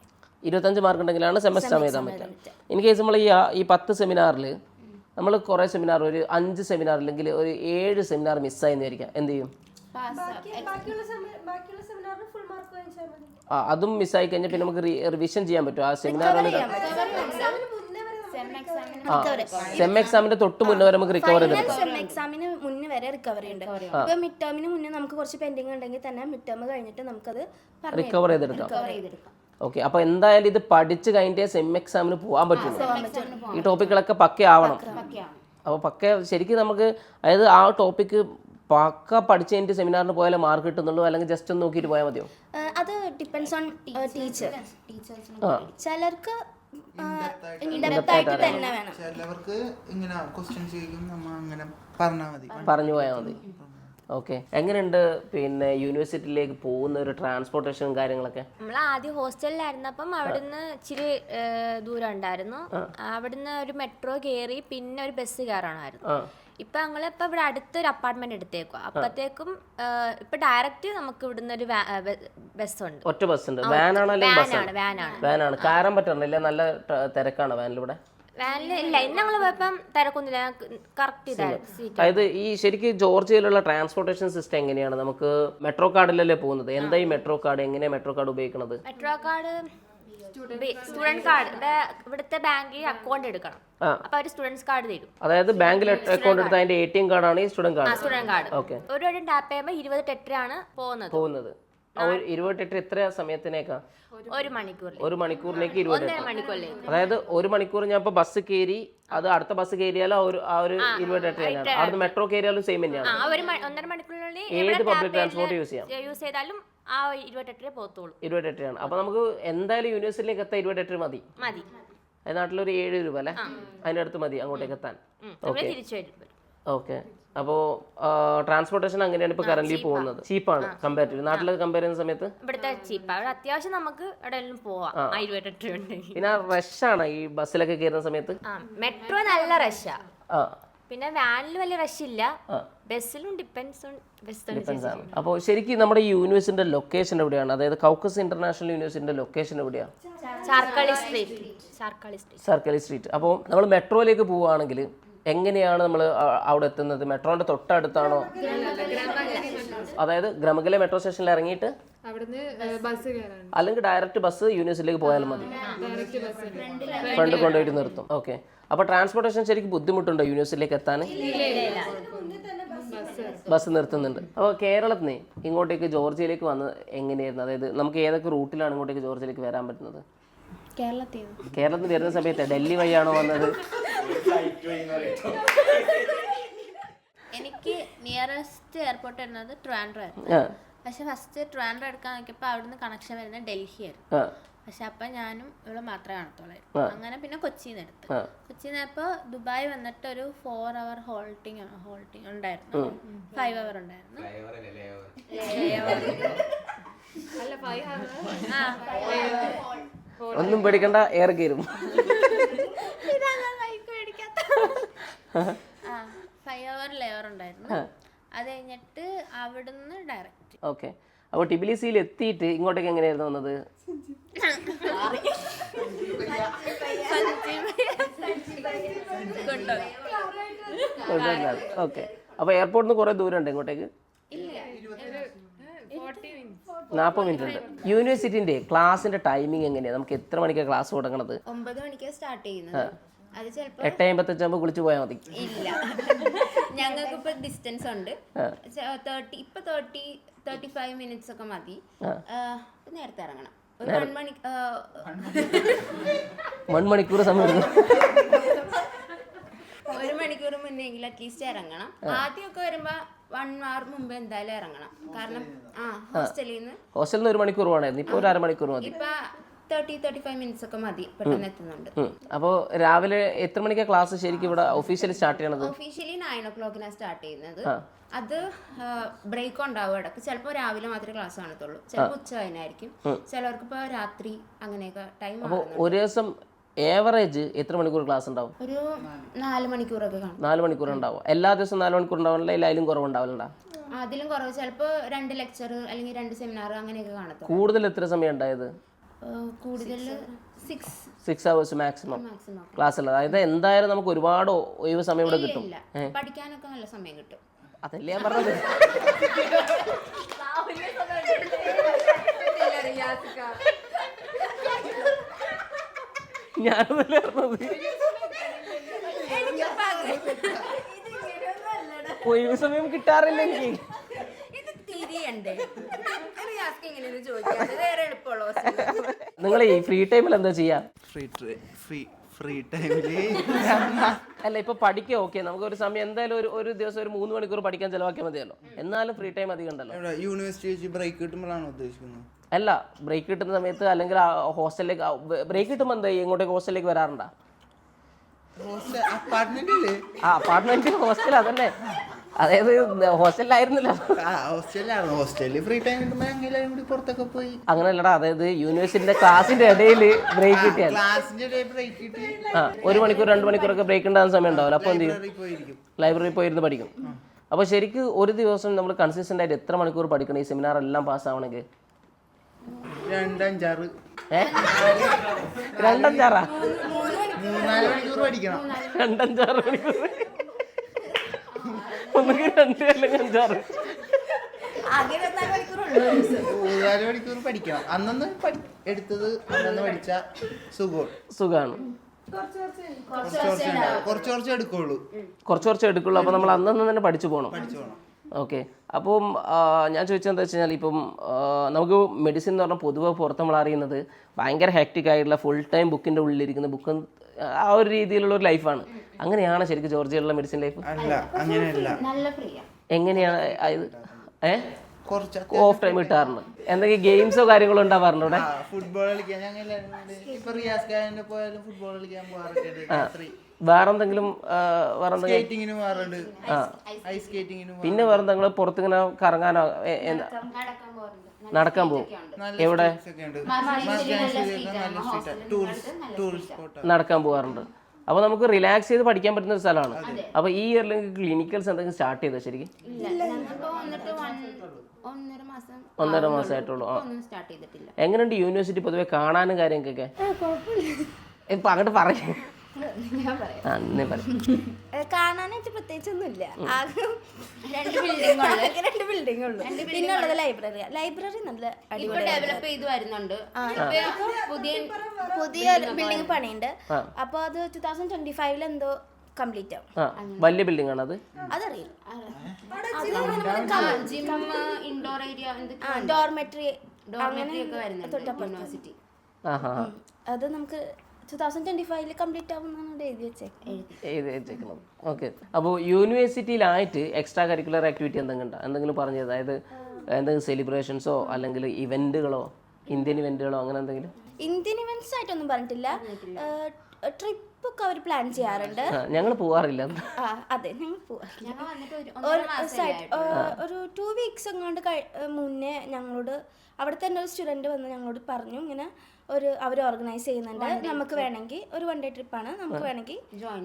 25 മാർക്ക് ഉണ്ടെങ്കിലാണ് സെമസ്റ്റർ എഴുതാൻ പറ്റുക. ഇൻ കേസ് നമ്മൾ ഈ 10 സെമിനാറിൽ നമ്മൾ കുറേ സെമിനാർ, ഒരു 5 സെമിനാർ അല്ലെങ്കിൽ ഒരു 7 സെമിനാർ മിസ്സായെന്ന് വിചാരിക്കാം, എന്ത് ചെയ്യും? ബാക്കിയുള്ള സെമിനാറിന് ഫുൾ മാർക്ക് വാങ്ങിച്ചാൽ മതി. അതും മിസ്സായി കഴിഞ്ഞാൽ പിന്നെ നമുക്ക് റിവിഷൻ ചെയ്യാൻ പറ്റും ആ സെമിനാറിൽ? സെം എക്സാമിന്റെ തൊട്ട് മുന്നേ വരെ നമുക്ക് റിക്കവർ ചെയ്തെടുക്കാം. സെം എക്സാമിന് മുന്നേ വരെ റിക്കവറി ഉണ്ട്. ഇപ്പൊ മിഡ് ടേമിന് മുന്നേ നമുക്ക് കുറച്ച് പെൻഡിങ് ഉണ്ടെങ്കിൽ തന്നെ മിഡ് ടേം കഴിഞ്ഞിട്ട് നമുക്കത് റിക്കവർ ചെയ്തെടുക്കാം. ഓക്കെ, അപ്പോൾ എന്തായാലും ഇത് പഠിച്ച് കഴിഞ്ഞിട്ടേ സെം എക്സാമിന് പോകാൻ പറ്റുള്ളൂ. ഈ ടോപ്പിക്കുകളൊക്കെ പക്ക ആവണം. അപ്പോൾ പക്ക ശരിക്കും നമുക്ക്, അതായത് ആ ടോപ്പിക്ക് പക്ക പഠിച്ച് കഴിഞ്ഞിട്ട് സെമിനാറിന് പോയാലേ മാർക്ക് കിട്ടുന്നുള്ളൂ, അല്ലെങ്കിൽ ജസ്റ്റ് ഒന്ന് നോക്കിയിട്ട് പോയാൽ മതിയോ? അത് ഡിപ്പെൻസ് ഓൺ ടീച്ചർ. ചിലർക്ക് തന്നെ വേണം, ചിലവർക്ക് ഇങ്ങനെ ക്വസ്റ്റ്യൻസ് ചോദിക്കും, നമ്മൾ അങ്ങനെ പറഞ്ഞാൽ മതി, പറഞ്ഞു പോയാൽ മതി. ഓക്കെ, എങ്ങനെയുണ്ട് പിന്നെ യൂണിവേഴ്സിറ്റിയിലേക്ക് പോകുന്ന ഒരു ട്രാൻസ്പോർട്ടേഷനും കാര്യങ്ങളൊക്കെ? നമ്മൾ ആദ്യം ഹോസ്റ്റലിലായിരുന്നപ്പം അവിടുന്ന് ഇച്ചിരി ദൂരം ഉണ്ടായിരുന്നു. അവിടുന്ന് ഒരു മെട്രോ കയറി പിന്നെ ഒരു ബസ് കയറണമായിരുന്നു. ഇപ്പൊ ഞങ്ങളിപ്പോ ഇവിടെ അടുത്തൊരു അപ്പാർട്ട്മെന്റ് എടുത്തേക്കുക. അപ്പത്തേക്കും ഇപ്പൊ ഡയറക്റ്റ് നമുക്ക് ഇവിടുന്ന് ഒരു ബസ് ഉണ്ട്. ഒറ്റ ബസ് ഉണ്ട്? വാനാണ്. കയറാൻ പറ്റണില്ല, നല്ല തിരക്കാണ് വാനിലൂടെ? വാനില് ഇല്ല, ഇന്ന് ഞങ്ങൾ പോയപ്പം തിരക്കൊന്നുമില്ല, കറക്റ്റ് ഇതായിരുന്നു. അതായത് ഈ ശരിക്കും ജോർജിയയിലുള്ള ട്രാൻസ്പോർട്ടേഷൻ സിസ്റ്റം എങ്ങനെയാണ്? നമുക്ക് മെട്രോ കാർഡിലല്ലേ പോകുന്നത്? എന്താ ഈ മെട്രോ കാർഡ്? എങ്ങനെയാ മെട്രോ കാർഡ് ഉപയോഗിക്കുന്നത്? Metro card student card. ഇവിടുത്തെ ബാങ്കിൽ അക്കൗണ്ട് എടുക്കണം, അപ്പൊ അവര് സ്റ്റുഡൻസ് കാർഡ് തരും. അതായത് ബാങ്കിൽ അക്കൗണ്ട് എടുത്ത അതിന്റെ ATM കാർഡാണ് ഈ student card. Student card okay. ഒരു വട്ടം ടാപ്പ് ചെയ്യുമ്പോൾ 20 ടെട്രയാണ് പോകുന്നത്. 20 ടെട്ര എത്ര സമയത്തിനേക്കാ? 1 മണിക്കൂറിൽ. 1 മണിക്കൂറിലേക്ക് 20 ടെട്ര. മണിക്കൂറിലേക്ക്. അതായത് 1 മണിക്കൂർ ഞാൻ ഇപ്പൊ ബസ് കയറി, അത് അടുത്ത ബസ് കയറിയാലും ആ ഒരു 20 ടെട്ര തന്നെയാണ്. അവിടുന്ന് മെട്രോ കയറിയാലും സെയിം തന്നെയാണ്. 1.5 മണിക്കൂറിനുള്ളിൽ ഏത് പബ്ലിക് ട്രാൻസ്പോർട്ട് യൂസ് ചെയ്താലും ആ 20 ടെട്രേ പോകത്തുള്ളൂ. 20 ടെട്രയാണ്. അപ്പൊ നമുക്ക് എന്തായാലും യൂണിവേഴ്സിറ്റിയിലേക്ക് എത്താൻ 20 ടെട്ര മതി. നാട്ടിലൊരു 7 രൂപ അല്ലേ, അതിൻ്റെ അടുത്ത് മതി അങ്ങോട്ടേക്ക് എത്താൻ. ഓക്കെ. അപ്പോൾ ട്രാൻസ്പോർട്ടേഷൻ അങ്ങനെയാണ് ഇപ്പോൾ കറന്റ് പോകുന്നത്. ചീപ്പാണ് കമ്പാരിറ്റീവ് നാട്ടിലൊക്കെ കമ്പയർ ചെയ്യുന്ന സമയത്ത്? ഇവിടുത്തെ ചീപ്പാണ്, അത്യാവശ്യം നമുക്ക് എവിടെയെങ്കിലും പോവാം. പിന്നെ റഷാണ് ഈ ബസ്സിലൊക്കെ കയറുന്ന സമയത്ത്? മെട്രോ നല്ല റഷാ, പിന്നെ വാനിൽ വലിയ റഷ് ഇല്ല, ബസ്സിലും ഡിപ്പെൻസ് ആണ്. അപ്പോൾ ശരിക്കും നമ്മുടെ ഈ യൂണിവേഴ്സിറ്റിന്റെ ലൊക്കേഷൻ എവിടെയാണ്? അതായത് കൗക്കസ് ഇന്റർനാഷണൽ യൂണിവേഴ്സിറ്റിന്റെ ലൊക്കേഷൻ എവിടെയാണ്? സർക്കാളി സ്ട്രീറ്റ്. അപ്പോൾ നമ്മൾ മെട്രോയിലേക്ക് പോവുകയാണെങ്കിൽ എങ്ങനെയാണ് നമ്മൾ അവിടെ എത്തുന്നത്? മെട്രോന്റെ തൊട്ടടുത്താണോ? അതായത് ഗ്രമകലെ മെട്രോ സ്റ്റേഷനിൽ ഇറങ്ങിയിട്ട് അല്ലെങ്കിൽ ഡയറക്റ്റ് ബസ് യൂണിവേഴ്സിറ്റിയിലേക്ക് പോയാലും മതി, ഫ്രണ്ട് കൊണ്ടുപോയിട്ട് നിർത്തും. ഓക്കെ. അപ്പോൾ ട്രാൻസ്പോർട്ടേഷൻ ശരിക്കും ബുദ്ധിമുട്ടുണ്ടോ യൂണിവേഴ്സിറ്റിയിലേക്ക് എത്താൻ? ബസ് നിർത്തുന്നുണ്ട്. അപ്പോൾ കേരളത്തിൽ നിന്ന് ഇങ്ങോട്ടേക്ക് ജോർജിയയിലേക്ക് വന്നത് എങ്ങനെയായിരുന്നു? അതായത് നമുക്ക് ഏതൊക്കെ റൂട്ടിലാണ് ഇങ്ങോട്ടേക്ക് ജോർജിയയിലേക്ക് വരാൻ പറ്റുന്നത്? കേരളത്തിൽ വരുന്ന സമയത്ത് ഡൽഹി വഴിയാണോ വന്നത്? എനിക്ക് നിയറസ്റ്റ് എയർപോർട്ട് വരുന്നത് ട്രിവാൻഡ്രം ആയിരുന്നു. പക്ഷെ ഫസ്റ്റ് ട്രിവാൻഡ്രം എടുക്കാൻ നോക്കിയപ്പോൾ അവിടുന്ന് കണക്ഷൻ വരുന്നത് ഡൽഹി ആയിരുന്നു. പക്ഷെ അപ്പം ഞാനും ഇവിടെ മാത്രമേ കാണത്തുള്ളായിരുന്നു. അങ്ങനെ പിന്നെ കൊച്ചിയിൽ നിന്ന് എടുത്ത്. കൊച്ചിയിൽ നിന്ന് ഇപ്പോൾ ദുബായ് വന്നിട്ട് ഒരു 4 hour ഹോൾട്ടിങ് ഉണ്ടായിരുന്നു. 5 hour ഉണ്ടായിരുന്നു. ഒന്നും പേടിക്കണ്ട, എയർ കയറും. 5 hour ലെയർ ഉണ്ടായിരുന്നു. അത് കഴിഞ്ഞിട്ട് അവിടുന്ന് ഡയറക്റ്റ്. ഓക്കെ. അപ്പോൾ ടിബിലിസിയിൽ എത്തിയിട്ട് ഇങ്ങോട്ടേക്ക് എങ്ങനെയായിരുന്നു വന്നത്? ഓക്കെ. അപ്പോൾ എയർപോർട്ടിൽ നിന്ന് കുറേ ദൂരം ഉണ്ട് ഇങ്ങോട്ടേക്ക്? 40 മിനിറ്റ് ഉണ്ട്. യൂണിവേഴ്സിറ്റിന്റെ ക്ലാസിന്റെ ടൈമിംഗ് എങ്ങനെയാണ്? നമുക്ക് എത്ര മണിക്കാണ് ക്ലാസ് തുടങ്ങണത്? 9 മണിക്ക് സ്റ്റാർട്ട് ചെയ്യുന്നത്. അത് ചിലപ്പോൾ 8:55 ആകുമ്പോൾ കുളിച്ച് പോയാൽ മതി. ഇല്ല, ഞങ്ങൾക്ക് ഇപ്പൊ ഡിസ്റ്റൻസ് ഉണ്ട്. 35 മിനിറ്റ്സ് ഒക്കെ മതി. നേരത്തെ ഇറങ്ങണം. ഒരു 1 മണിക്കൂർ സമയം എടുക്കും. 1 മണിക്കൂർ മുന്നെങ്കിലും അറ്റ്ലീസ്റ്റ് ഇറങ്ങണം. ആദ്യമൊക്കെ വരുമ്പോ 1 hour മുമ്പ് എന്തായാലും ഇറങ്ങണം. കാരണം ഹോസ്റ്റലിൽ നിന്ന് 1 മണിക്കൂർ വേണമായിരുന്നു. ഇപ്പൊ ഒരു 1/2 മണിക്കൂർ മതി. ഇപ്പൊ 30-35 മിനിറ്റ്സ് ഒക്കെ മതി, പെട്ടെന്ന് എത്തുന്നുണ്ട്. അപ്പോൾ രാവിലെ എത്ര മണിക്കാണ് ക്ലാസ് ശരിക്കും ഇവിടെ ഒഫീഷ്യലി സ്റ്റാർട്ട് ചെയ്യണത്? ഒഫീഷ്യലി 9 o'clock സ്റ്റാർട്ട് ചെയ്യുന്നത്. അത് ബ്രേക്ക് ഉണ്ടാവും ഇടക്ക്. ചിലപ്പോൾ രാവിലെ മാത്രമേ ക്ലാസ് കാണത്തുള്ളൂ, ചിലപ്പോൾ ഉച്ച കഴിഞ്ഞായിരിക്കും, ചിലവർക്ക് ഇപ്പോൾ രാത്രി അങ്ങനെയൊക്കെ ടൈം. അപ്പോൾ ഒരു ദിവസം ഏവറേജ് എത്ര മണിക്കൂർ ക്ലാസ് ഉണ്ടാവും? ഒരു 4 മണിക്കൂറൊക്കെ കാണും. 4 മണിക്കൂർ ഉണ്ടാവും. എല്ലാ ദിവസവും 4 മണിക്കൂർ ഉണ്ടാവില്ല, അതിലും കുറവുണ്ടാവില്ല? അതിലും കുറവ്. ചിലപ്പോൾ 2 ലെക്ചർ അല്ലെങ്കിൽ 2 സെമിനാർ അങ്ങനെയൊക്കെ കാണത്തുള്ളൂ. കൂടുതൽ എത്ര സമയം ഉണ്ടായത്? കൂടുതൽ 6 hours മാക്സിമം ക്ലാസ് ഉള്ളത്. അതായത് എന്തായാലും നമുക്ക് ഒരുപാട് ഒഴിവ് സമയം ഇവിടെ കിട്ടും. പഠിക്കാനൊക്കെ നല്ല സമയം കിട്ടും. അതല്ലേ ഞാൻ പറഞ്ഞത്. ഞാനതല്ലേ പറഞ്ഞത്. ഒഴിവ് സമയം കിട്ടാറില്ല എനിക്ക്. നിങ്ങൾ ഈ ഫ്രീ ടൈമിൽ എന്താ ചെയ്യാ? ഫ്രീ ടൈമില് അല്ല, ഇപ്പൊ പഠിക്കുക. ഓക്കെ, നമുക്ക് ഒരു സമയം എന്തായാലും ഒരു ദിവസം ഒരു 3 മണിക്കൂർ പഠിക്കാൻ ചെലവാക്കിയാൽ മതിയല്ലോ. എന്നാലും ഫ്രീ ടൈം അധികം ഉണ്ടല്ലോ. യൂണിവേഴ്സിറ്റി വെച്ച് ബ്രേക്ക് കിട്ടുമ്പോഴാണ് ഉദ്ദേശിക്കുന്നത്? അല്ല, ബ്രേക്ക് കിട്ടുന്ന സമയത്ത് അല്ലെങ്കിൽ ഹോസ്റ്റലിലേക്ക് ബ്രേക്ക് കിട്ടുമ്പോൾ എന്താ ഇങ്ങോട്ടേക്ക് ഹോസ്റ്റലിലേക്ക് വരാറുണ്ടോ? അപ്പാർട്ട്മെന്റ് ഹോസ്റ്റൽ അതല്ലേ, അതായത് ഹോസ്റ്റലിലായിരുന്നില്ല. ഹോസ്റ്റലിൽ ഫ്രീ ടൈം കിട്ടുമ്പോൾ എല്ലാവരും കൂടി പുറത്തൊക്കെ പോയി. അങ്ങനെയല്ലടാ, അതായത് യൂണിവേഴ്സിറ്റിന്റെ ക്ലാസിന്റെ ഇടയിൽ ബ്രേക്ക് കിട്ടിയാൽ കിട്ടി 1 മണിക്കൂർ 2 മണിക്കൂറൊക്കെ ബ്രേക്ക് ഉണ്ടാകുന്ന സമയം ഉണ്ടാവില്ല. അപ്പോൾ എന്ത് ചെയ്യും? ലൈബ്രറിയിൽ പോയിരുന്ന് പഠിക്കും. അപ്പോൾ ശരിക്കും ഒരു ദിവസം നമ്മൾ കൺസിസ്റ്റന്റ് ആയിട്ട് എത്ര മണിക്കൂർ പഠിക്കണം ഈ സെമിനാർ എല്ലാം പാസ്സാവണമെങ്കിൽ? 2-5-6 2-5 മണിക്കൂർ പഠിക്കണം. 2-5 മണിക്കൂർ. ഒന്നുകിൽ 2 അല്ലെങ്കിൽ 5-6 മണിക്കൂർ പഠിക്കണം. അന്നൊന്ന് എടുത്തത് അന്നൊന്ന് പഠിച്ച സുഖമാണ്. കുറച്ച് എടുക്കുള്ളൂ. അപ്പോൾ നമ്മൾ അന്നന്ന് തന്നെ പഠിച്ചു പോകണം. ഓക്കെ. അപ്പം ഞാൻ ചോദിച്ചത് എന്താ വെച്ച് കഴിഞ്ഞാൽ, ഇപ്പം നമുക്ക് മെഡിസിൻ എന്ന് പറഞ്ഞാൽ പൊതുവെ പുറത്ത് നമ്മൾ അറിയുന്നത് ഭയങ്കര ഹെക്റ്റിക് ആയിട്ടുള്ള ഫുൾ ടൈം ബുക്കിൻ്റെ ഉള്ളിലിരിക്കുന്ന ബുക്ക്, ആ ഒരു രീതിയിലുള്ള ഒരു ലൈഫാണ്. അങ്ങനെയാണ് ശരിക്കും ജോർജിയയിലുള്ള മെഡിസിൻ ലൈഫ്? അല്ല, അങ്ങനെയല്ല. എങ്ങനെയാണ് ഇത്? ഓഫ് ടൈം കിട്ടാറുണ്ട്? എന്തെങ്കിലും ഗെയിംസോ കാര്യങ്ങളോ ഉണ്ടാവാറുണ്ടോ ഇവിടെ? ഫുട്ബോൾ കളിക്കാൻ ഞങ്ങൾ പോയാലും ഫുട്ബോൾ കളിക്കാൻ പോകാറുണ്ട്. വേറെന്തെങ്കിലും പിന്നെ വേറെന്തെങ്കിലും പുറത്തിങ്ങനെ കറങ്ങാനോ നടക്കാൻ പോകും? എവിടെ നടക്കാൻ പോകാറുണ്ട്? അപ്പോൾ നമുക്ക് റിലാക്സ് ചെയ്ത് പഠിക്കാൻ പറ്റുന്ന ഒരു സ്ഥലമാണ്. അപ്പോൾ ഈ ഇയറിൽ ക്ലിനിക്കൽസ് എന്തെങ്കിലും സ്റ്റാർട്ട് ചെയ്തോ? ശരിക്കും 1.5 മാസമായിട്ടുള്ളൂ. എങ്ങനെയുണ്ട് യൂണിവേഴ്സിറ്റി പൊതുവെ കാണാനും കാര്യങ്ങൾക്കൊക്കെ? ഇപ്പൊ അങ്ങോട്ട് പറയും. കാണാനായിട്ട് പ്രത്യേകിച്ചൊന്നുമില്ല. ആകെ 2 ബിൽഡിംഗ് ഉള്ളു. പിന്നെ ഉള്ളത് ലൈബ്രറി നല്ല അടിപൊളി ഡെവലപ്പ് ചെയ്ത് വരുന്നുണ്ട്. പുതിയ ബിൽഡിംഗ് പണിയുണ്ട്. അപ്പൊ അത് 2025 എന്തോ കംപ്ലീറ്റ് ആവും. വലിയ ബിൽഡിംഗ് ആണ് അത്? അതറിയില്ല. ഇൻഡോർ ഏരിയ, ഡോർമെട്രി ഒക്കെ വരുന്നുണ്ട് യൂണിവേഴ്സിറ്റി. അത് നമുക്ക് 2025 കംപ്ലീറ്റ് ആവുമെന്നാണ് എഴുതി വെച്ചേക്കുന്നത്. ഓക്കെ. അപ്പോൾ യൂണിവേഴ്സിറ്റിയിലായിട്ട് എക്സ്ട്രാ കരിക്കുലർ ആക്ടിവിറ്റി എന്തെങ്കിലും പറഞ്ഞത്, അതായത് എന്തെങ്കിലും സെലിബ്രേഷൻസോ അല്ലെങ്കിൽ ഇവൻറ്റുകളോ, ഇന്ത്യൻ ഇവൻറ്റുകളോ അങ്ങനെ എന്തെങ്കിലും? ഇന്ത്യൻ ഇവന്റ്സ് ആയിട്ടൊന്നും പറഞ്ഞിട്ടില്ല. ട്രിപ്പൊക്കെ അവർ പ്ലാൻ ചെയ്യാറുണ്ട്. ഞങ്ങൾ പോവാറില്ല. അതെ, ഞങ്ങൾ പോവാറില്ല. ഒരു 2 weeks എങ്ങാണ്ട് മുന്നേ ഞങ്ങളോട് അവിടെ തന്നെ ഒരു സ്റ്റുഡൻറ്റ് വന്ന് ഞങ്ങളോട് പറഞ്ഞു, ഇങ്ങനെ അവർ ഓർഗനൈസ് ചെയ്യുന്നുണ്ട്, നമുക്ക് വേണമെങ്കിൽ ഒരു 1 day ട്രിപ്പാണ്, നമുക്ക് വേണമെങ്കിൽ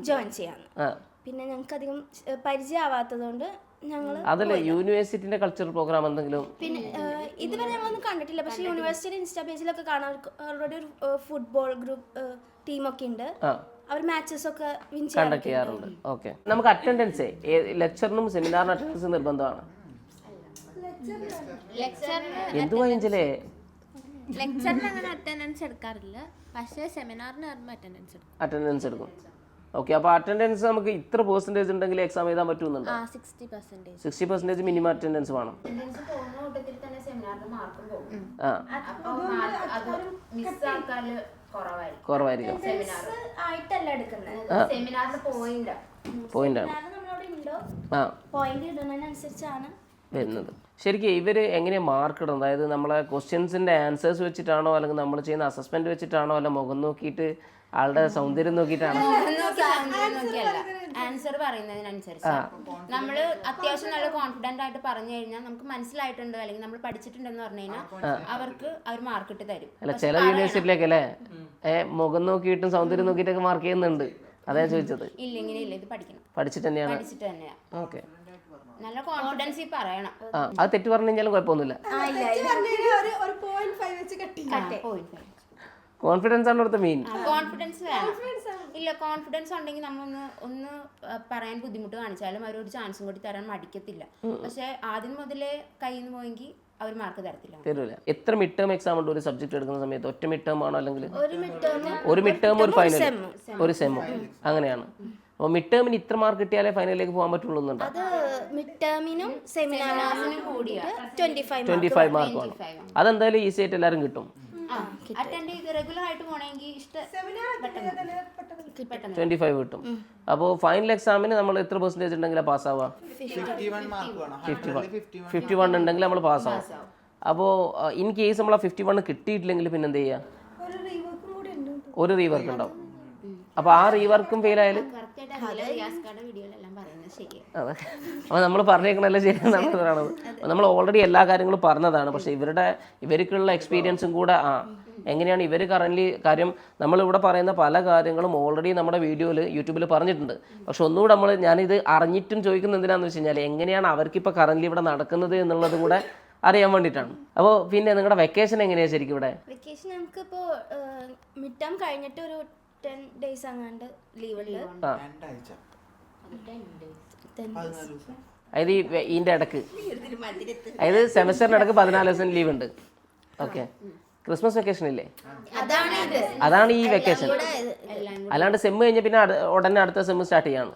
ജോയിൻ ചെയ്യാമെന്ന്. പിന്നെ ഞങ്ങൾക്ക് അധികം പരിചയമാവാത്തതുകൊണ്ട് ഞങ്ങൾ അതല്ല യൂണിവേഴ്സിറ്റിന്റെ കൾച്ചറൽ പ്രോഗ്രാം എന്തെങ്കിലും. പിന്നെ ഇതുവരെ ഞങ്ങളൊന്നും കണ്ടിട്ടില്ല. പക്ഷേ യൂണിവേഴ്സിറ്റിയുടെ ഇൻസ്റ്റാ പേജിലൊക്കെ കാണാൻ ഓൾറെഡി ഒരു ഫുട്ബോൾ ഗ്രൂപ്പ് ടീമൊക്കെ ഉണ്ട്. അവർ മാച്ചസ് ഒക്കെ വിൻ ചെയ്യാറുണ്ട്. ഓക്കെ. നമുക്ക് അറ്റൻഡൻസ് ലെക്ചറിനും സെമിനാറിനും അറ്റൻഡൻസ് നിർബന്ധമാണ്. എന്തുവാ ഇഞ്ചലേ? ലെക്ചറിന് അങ്ങനെ അറ്റൻഡൻസ് എടുക്കാറില്ല, പക്ഷേ സെമിനാറിന് അറ്റൻഡൻസ് എടുക്കും. ഓക്കെ. അപ്പോൾ അറ്റൻഡൻസ് നമുക്ക് ഇത്ര പെർസെൻറ്റേജ് ഉണ്ടെങ്കിൽ എക്സാം എഴുതാൻ പറ്റുന്നുണ്ട്. 60% മിനിമം അറ്റൻഡൻസ് വേണം. കുറവായിരിക്കും. പോയിന്റാണ് വരുന്നത്. ശരിക്കും ഇവർ എങ്ങനെയാണ് മാർക്ക് ഇടുന്നത്? അതായത് നമ്മളെ ക്വസ്റ്റ്യൻസിൻ്റെ ആൻസേഴ്സ് വെച്ചിട്ടാണോ, അല്ലെങ്കിൽ നമ്മൾ ചെയ്യുന്ന അസസ്മെന്റ് വെച്ചിട്ടാണോ, അല്ല മുഖം നോക്കിയിട്ട് ആളുടെ സൗന്ദര്യം നോക്കിയിട്ടാണോ? ആൻസർ പറയുന്നതിനനുസരിച്ച് നമ്മൾ അത്യാവശ്യം നല്ല കോൺഫിഡന്റ് ആയിട്ട് പറഞ്ഞു കഴിഞ്ഞാൽ നമുക്ക് മനസ്സിലായിട്ടുണ്ട് അല്ലെങ്കിൽ നമ്മൾ പഠിച്ചിട്ടുണ്ടെന്ന് പറഞ്ഞു കഴിഞ്ഞാൽ അവർ മാർക്ക് ഇട്ട് തരും. അല്ല, ചില യൂണിവേഴ്സിറ്റിയിലേക്ക് അല്ലേ മുഖം നോക്കിയിട്ടും സൗന്ദര്യം നോക്കിയിട്ടൊക്കെ മാർക്ക് ചെയ്യുന്നുണ്ട്. അതാ ചോദിച്ചത്. ഇല്ല, ഇങ്ങനെയില്ല, ഇത് പഠിച്ചിട്ട് തന്നെയാണ്. ഓക്കെ, നല്ല കോൺഫിഡൻസ് പറയണം. അത് തെറ്റ് പറഞ്ഞു കഴിഞ്ഞാലും കുഴപ്പമൊന്നുമില്ല. കോൺഫിഡൻസ് ആണ് ഇവിടുത്തെ മെയിൻ. കോൺഫിഡൻസ് വേണം. ഇല്ല, കോൺഫിഡൻസ് ഉണ്ടെങ്കിൽ നമ്മൾ ഒന്ന് പറയാൻ ബുദ്ധിമുട്ട് കാണിച്ചാലും അവർ ഒരു ചാൻസും കൂടി തരാൻ മടിക്കത്തില്ല. പക്ഷെ ആദ്യം മുതലേ കയ്യിൽ നിന്ന് പോയെങ്കിൽ അവർ മാർക്ക് തരത്തില്ല. എത്ര മിഡ് ടേം എക്സാം ഉണ്ട് ഒരു സബ്ജക്ട് എടുക്കുന്ന സമയത്ത്? ഒറ്റ മിഡ് ടേം ആണോ, അല്ലെങ്കിൽ ഒരു മിഡ് ടേം ഒരു ഫൈനൽ ഒരു സെമ്മോ അങ്ങനെയാണ്? അപ്പോൾ മിഡ് ടേമിന് ഇത്ര മാർക്ക് കിട്ടിയാലേ ഫൈനലിലേക്ക് പോകാൻ പറ്റുള്ളൂ എന്നുണ്ടോ? അത് മിഡ് ടേമിനും സെമിനാറിനും കൂടി 25 മാർക്ക് വേണം. അതെന്തായാലും ഈസി ആയിട്ട് എല്ലാവരും കിട്ടും. അറ്റൻഡ് ചെയ്ത് റെഗുലർ ആയിട്ട് പോണെങ്കിൽ 25 കിട്ടും. അപ്പോൾ ഫൈനൽ എക്സാമിന് നമ്മൾ എത്ര പെർസെൻറ്റേജ് ഉണ്ടെങ്കിൽ പാസ്സാവുക? 51 ഉണ്ടെങ്കിൽ നമ്മൾ പാസ്സാവും. അപ്പോൾ ഇൻ കേസ് നമ്മൾ 51 കിട്ടിയിട്ടില്ലെങ്കിൽ പിന്നെ എന്ത് ചെയ്യുക? ഒരു റീവർക്ക് ഉണ്ടാവും. അപ്പോൾ ആ റീവർക്കും ഫെയിൽ ആയാലും അതെ. അപ്പോൾ നമ്മൾ പറഞ്ഞേക്കണല്ലേ ശരിയാണ് നമ്മൾ പറയണത്. നമ്മൾ ഓൾറെഡി എല്ലാ കാര്യങ്ങളും പറഞ്ഞതാണ്. പക്ഷേ ഇവർക്കുള്ള എക്സ്പീരിയൻസും കൂടെ എങ്ങനെയാണ് ഇവർ കറൻ്റ് കാര്യം നമ്മളിവിടെ പറയുന്ന പല കാര്യങ്ങളും ഓൾറെഡി നമ്മുടെ വീഡിയോയിൽ യൂട്യൂബിൽ പറഞ്ഞിട്ടുണ്ട്. പക്ഷെ ഒന്നുകൂടെ ഞാനിത് അറിഞ്ഞിട്ടും ചോദിക്കുന്നത് എന്തിനാന്ന് വെച്ച് കഴിഞ്ഞാൽ എങ്ങനെയാണ് അവർക്കിപ്പോൾ കറൻ്റ് ഇവിടെ നടക്കുന്നത് എന്നുള്ളതും കൂടെ അറിയാൻ വേണ്ടിയിട്ടാണ്. അപ്പോൾ പിന്നെ നിങ്ങളുടെ വെക്കേഷൻ എങ്ങനെയാണ് ശരിക്കും ഇവിടെ? വെക്കേഷൻ നമുക്കിപ്പോൾ മിഡ് ടേം കഴിഞ്ഞിട്ട് ഒരു 10 days അങ്ങാണ്ട് ലീവ് ഉണ്ട്. അതായത് ഇതിൻ്റെ ഇടക്ക്, അതായത് സെമസ്റ്ററിൻ്റെ ഇടക്ക് 14 ദിവസം ലീവ് ഉണ്ട്. ഓക്കെ. ക്രിസ്മസ് വെക്കേഷൻ ഇല്ലേ? അതാണ് ഈ വെക്കേഷൻ. അല്ലാണ്ട് സെം കഴിഞ്ഞ പിന്നെ ഉടനെ അടുത്ത സെം സ്റ്റാർട്ട് ചെയ്യാണ്.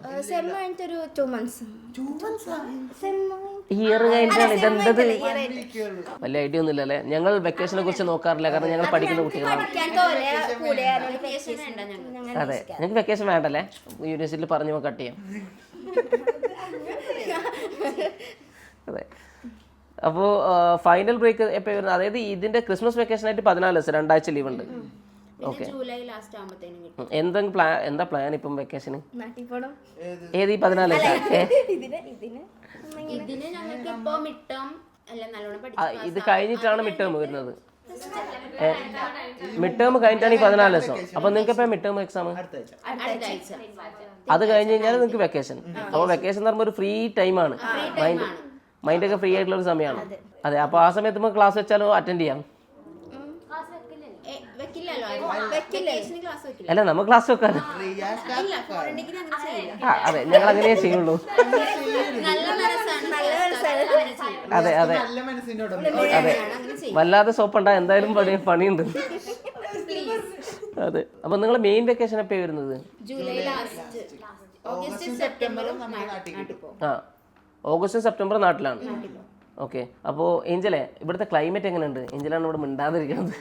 ഇയർ കഴിഞ്ഞിട്ടാണ് ഇതെന്തത്? വലിയ ഐഡിയ ഒന്നും ഇല്ലല്ലേ. ഞങ്ങൾ വെക്കേഷനെ കുറിച്ച് നോക്കാറില്ല, കാരണം ഞങ്ങൾ പഠിക്കുന്ന കുട്ടികളാണ്. അതെ, ഞങ്ങൾക്ക് വെക്കേഷൻ വേണ്ടല്ലേ, യൂണിവേഴ്സിറ്റിയിൽ പറഞ്ഞു കട്ട് ചെയ്യാം. അതെ. അപ്പോൾ ഫൈനൽ ബ്രേക്ക് എപ്പോൾ വരുന്നത്? അതായത് ഇതിന്റെ ക്രിസ്മസ് വെക്കേഷൻ ആയിട്ട് 14 ദിവസം 2 ആഴ്ച ലീവ് ഉണ്ട്. ഓക്കെ. എന്താ പ്ലാൻ ഇപ്പം വെക്കേഷന്? ഏത് ഈ 14 ഇത് കഴിഞ്ഞിട്ടാണ് മിഡ് ടേം വരുന്നത്. മിഡ് ടേം കഴിഞ്ഞിട്ടാണ് ഈ 14 ദിവസം. അപ്പൊ നിങ്ങൾക്ക് എപ്പോഴാണ് മിഡ് ടേം എക്സാം? അത് കഴിഞ്ഞ് കഴിഞ്ഞാൽ നിങ്ങൾക്ക് വെക്കേഷൻ. അപ്പോൾ വെക്കേഷൻ എന്ന് പറയുമ്പോൾ ഒരു ഫ്രീ ടൈമാണ്. മൈൻഡൊക്കെ ഫ്രീ ആയിട്ടുള്ള ഒരു സമയമാണ്. അതെ. അപ്പോൾ ആ സമയത്ത് നമുക്ക് ക്ലാസ് വെച്ചാലോ അറ്റൻഡ് ചെയ്യാം? അല്ല, നമുക്ക് ക്ലാസ് വെക്കാറ്. അതെ, ഞങ്ങൾ അങ്ങനെ ചെയ്യുള്ളൂ. അതെ അതെ അതെ. വല്ലാതെ സോപ്പുണ്ടാ, എന്തായാലും പണിയുണ്ട്. അതെ. അപ്പൊ നിങ്ങളെ മെയിൻ വെക്കേഷൻ എപ്പോഴാണ് വരുന്നത്? ഓഗസ്റ്റ് സെപ്റ്റംബർ നാട്ടിലാണ്. ഓക്കെ. അപ്പോൾ ഏഞ്ചലെ, ഇവിടുത്തെ ക്ലൈമറ്റ് എങ്ങനെയുണ്ട്? ഏഞ്ചലാണ് ഇവിടെ മിണ്ടാതിരിക്കുന്നത്.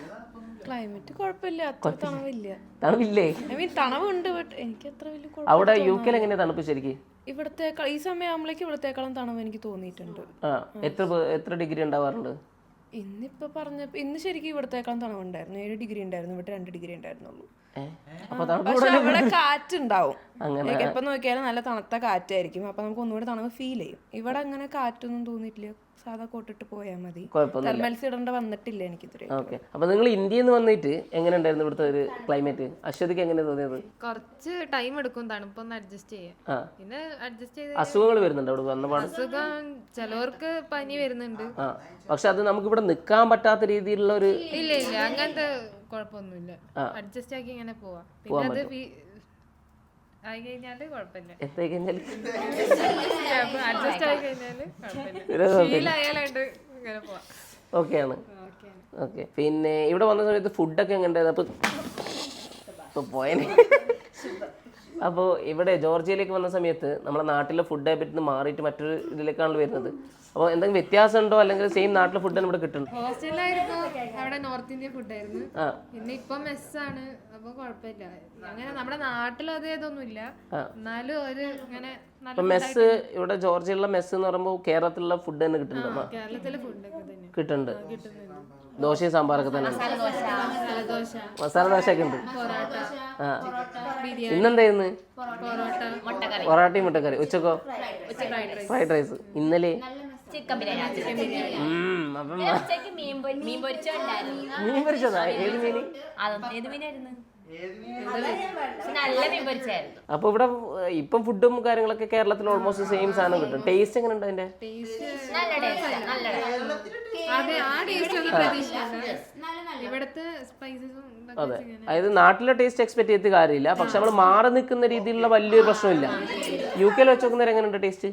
ക്ലൈമറ്റ് കുഴപ്പമില്ല, അത്ര തണവില്ല. തണുപ്പില്ലേ? ഐ മീൻ തണവുണ്ട്, ബട്ട് എനിക്ക് അത്ര വലിയ അവിടെ UK എങ്ങനെയാ തണുപ്പ് ശരിക്കും? ഇവിടത്തേക്കാൾ ഈ സമയമാകുമ്പോഴേക്കും ഇവിടത്തേക്കാളും തണവ് എനിക്ക് തോന്നിയിട്ടുണ്ട്. എത്ര ഡിഗ്രി ഉണ്ടാവാറുണ്ട്? ഇന്നിപ്പോ ഇന്ന് ശരിക്കും ഇവിടത്തേക്കാളും തണവുണ്ടായിരുന്നു. 7 ഡിഗ്രി ഉണ്ടായിരുന്നു, ഇവിടെ 2 ഡിഗ്രി ഉണ്ടായിരുന്നുള്ളൂ. പക്ഷെ അവിടെ കാറ്റുണ്ടാവും. എപ്പോ നോക്കിയാലും നല്ല തണുത്ത കാറ്റായിരിക്കും. അപ്പൊ നമുക്ക് ഒന്നുകൂടെ തണവ് ഫീൽ ചെയ്യും. ഇവിടെ അങ്ങനെ കാറ്റൊന്നും തോന്നിയിട്ടില്ല. സാധാ കോട്ടിട്ട് പോയാൽ മതി. തെർമൽസ് ഇടേണ്ട വന്നിട്ടില്ല എനിക്ക് ഇതുവരെ. ഓക്കെ. അപ്പൊ നിങ്ങൾ ഇന്ത്യയിൽ നിന്ന് വന്നിട്ട് എങ്ങനെ ഉണ്ടായിരുന്നു ഇവിടുത്തെ ഒരു ക്ലൈമറ്റ്? അശ്വതിക്ക് എങ്ങനെയാ തോന്നിയത്? കുറച്ച് ടൈം എടുക്കും തണുപ്പൊന്ന് അഡ്ജസ്റ്റ് ചെയ്യാൻ. പിന്നെ അഡ്ജസ്റ്റ് ചെയ്ത് അസുഖങ്ങൾ വരുന്നുണ്ട് അവിടെ വന്നപാട്? അസുഖം ചിലവർക്ക് പനി വരുന്നുണ്ട്. പക്ഷെ അത് നമുക്ക് ഇവിടെ നിക്കാൻ പറ്റാത്ത രീതിയിലുള്ള ഒരു ഇല്ല അങ്ങനത്തെ കുഴപ്പമൊന്നുമില്ല. അഡ്ജസ്റ്റ് ആക്കി ഇങ്ങനെ പോവാം. പിന്നെ അത് ആയി കഴിഞ്ഞാല് കുഴപ്പമില്ല. അഡ്ജസ്റ്റ് ആയി കഴിഞ്ഞാല് ശീലമായാലായിട്ട് ഇങ്ങനെ പോവാം. ഓക്കെയാണ്. ഓക്കെ. പിന്നെ ഇവിടെ വന്ന സമയത്ത് ഫുഡൊക്കെ എങ്ങനെയുണ്ടായിരുന്നു? അപ്പോൾ പോയനെ. അപ്പോൾ ഇവിടെ ജോർജിയയിലേക്ക് വന്ന സമയത്ത് നമ്മുടെ നാട്ടിലെ ഫുഡ് ഹാബിറ്റിൽ നിന്ന് മാറിയിട്ട് മറ്റൊരു ഇതിലേക്കാണ് വരുന്നത്. അപ്പോൾ എന്തെങ്കിലും വ്യത്യാസം ഉണ്ടോ, അല്ലെങ്കിൽ സെയിം നാട്ടിലെ ഫുഡാണ് ഇവിടെ കിട്ടുന്നത്? ഹോസ്റ്റലിലായിരുന്നു അവിടെ നോർത്ത് ഇന്ത്യൻ ഫുഡായിരുന്നു. പിന്നെ ഇപ്പൊ മെസ്സാണ്. അപ്പൊ കുഴപ്പമില്ല. അങ്ങനെ നമ്മുടെ നാട്ടിൽ അതേതൊന്നുമില്ല. എന്നാലും ഒരു ഇങ്ങനെ മെസ്സ് ഇവിടെ ജോർജിയയിലുള്ള മെസ്സ് എന്ന് പറയുമ്പോൾ കേരളത്തിലുള്ള ഫുഡ് തന്നെ കിട്ടുന്നുണ്ടോ? കേരളത്തിലെ ഫുഡൊക്കെ തന്നെ കിട്ടുന്നുണ്ട്. ദോശയും സാമ്പാറൊക്കെ തന്നെ. മസാല ദോശ ഒക്കെ ഉണ്ട്. ഇന്നെന്തായിരുന്നു? പൊറോട്ടയും മുട്ടക്കറി. ഉച്ചക്കോ? Fried rice. ഇന്നലെ ചിക്കൻ ബിരിയാണി. മീൻ പൊരിച്ചതാ? ഏത് മീൻ? ഏത് മീനായിരുന്നു? നല്ല മീൻ പൊരിച്ചായിരുന്നു. അപ്പൊ ഇവിടെ ഇപ്പം ഫുഡും കാര്യങ്ങളൊക്കെ കേരളത്തിൽ ഓൾമോസ്റ്റ് സെയിം സാധനം കിട്ടും. ടേസ്റ്റ് എങ്ങനെ ഉണ്ട് അതിന്റെ? അതെ, അതായത് നാട്ടിലെ ടേസ്റ്റ് എക്സ്പെക്ട് ചെയ്ത് കാര്യമില്ല. പക്ഷെ നമ്മൾ മാറി നിൽക്കുന്ന രീതിയിലുള്ള വലിയൊരു പ്രശ്നമില്ല. UK വെച്ച് നോക്കുന്നവർ എങ്ങനെയുണ്ട് ടേസ്റ്റ്?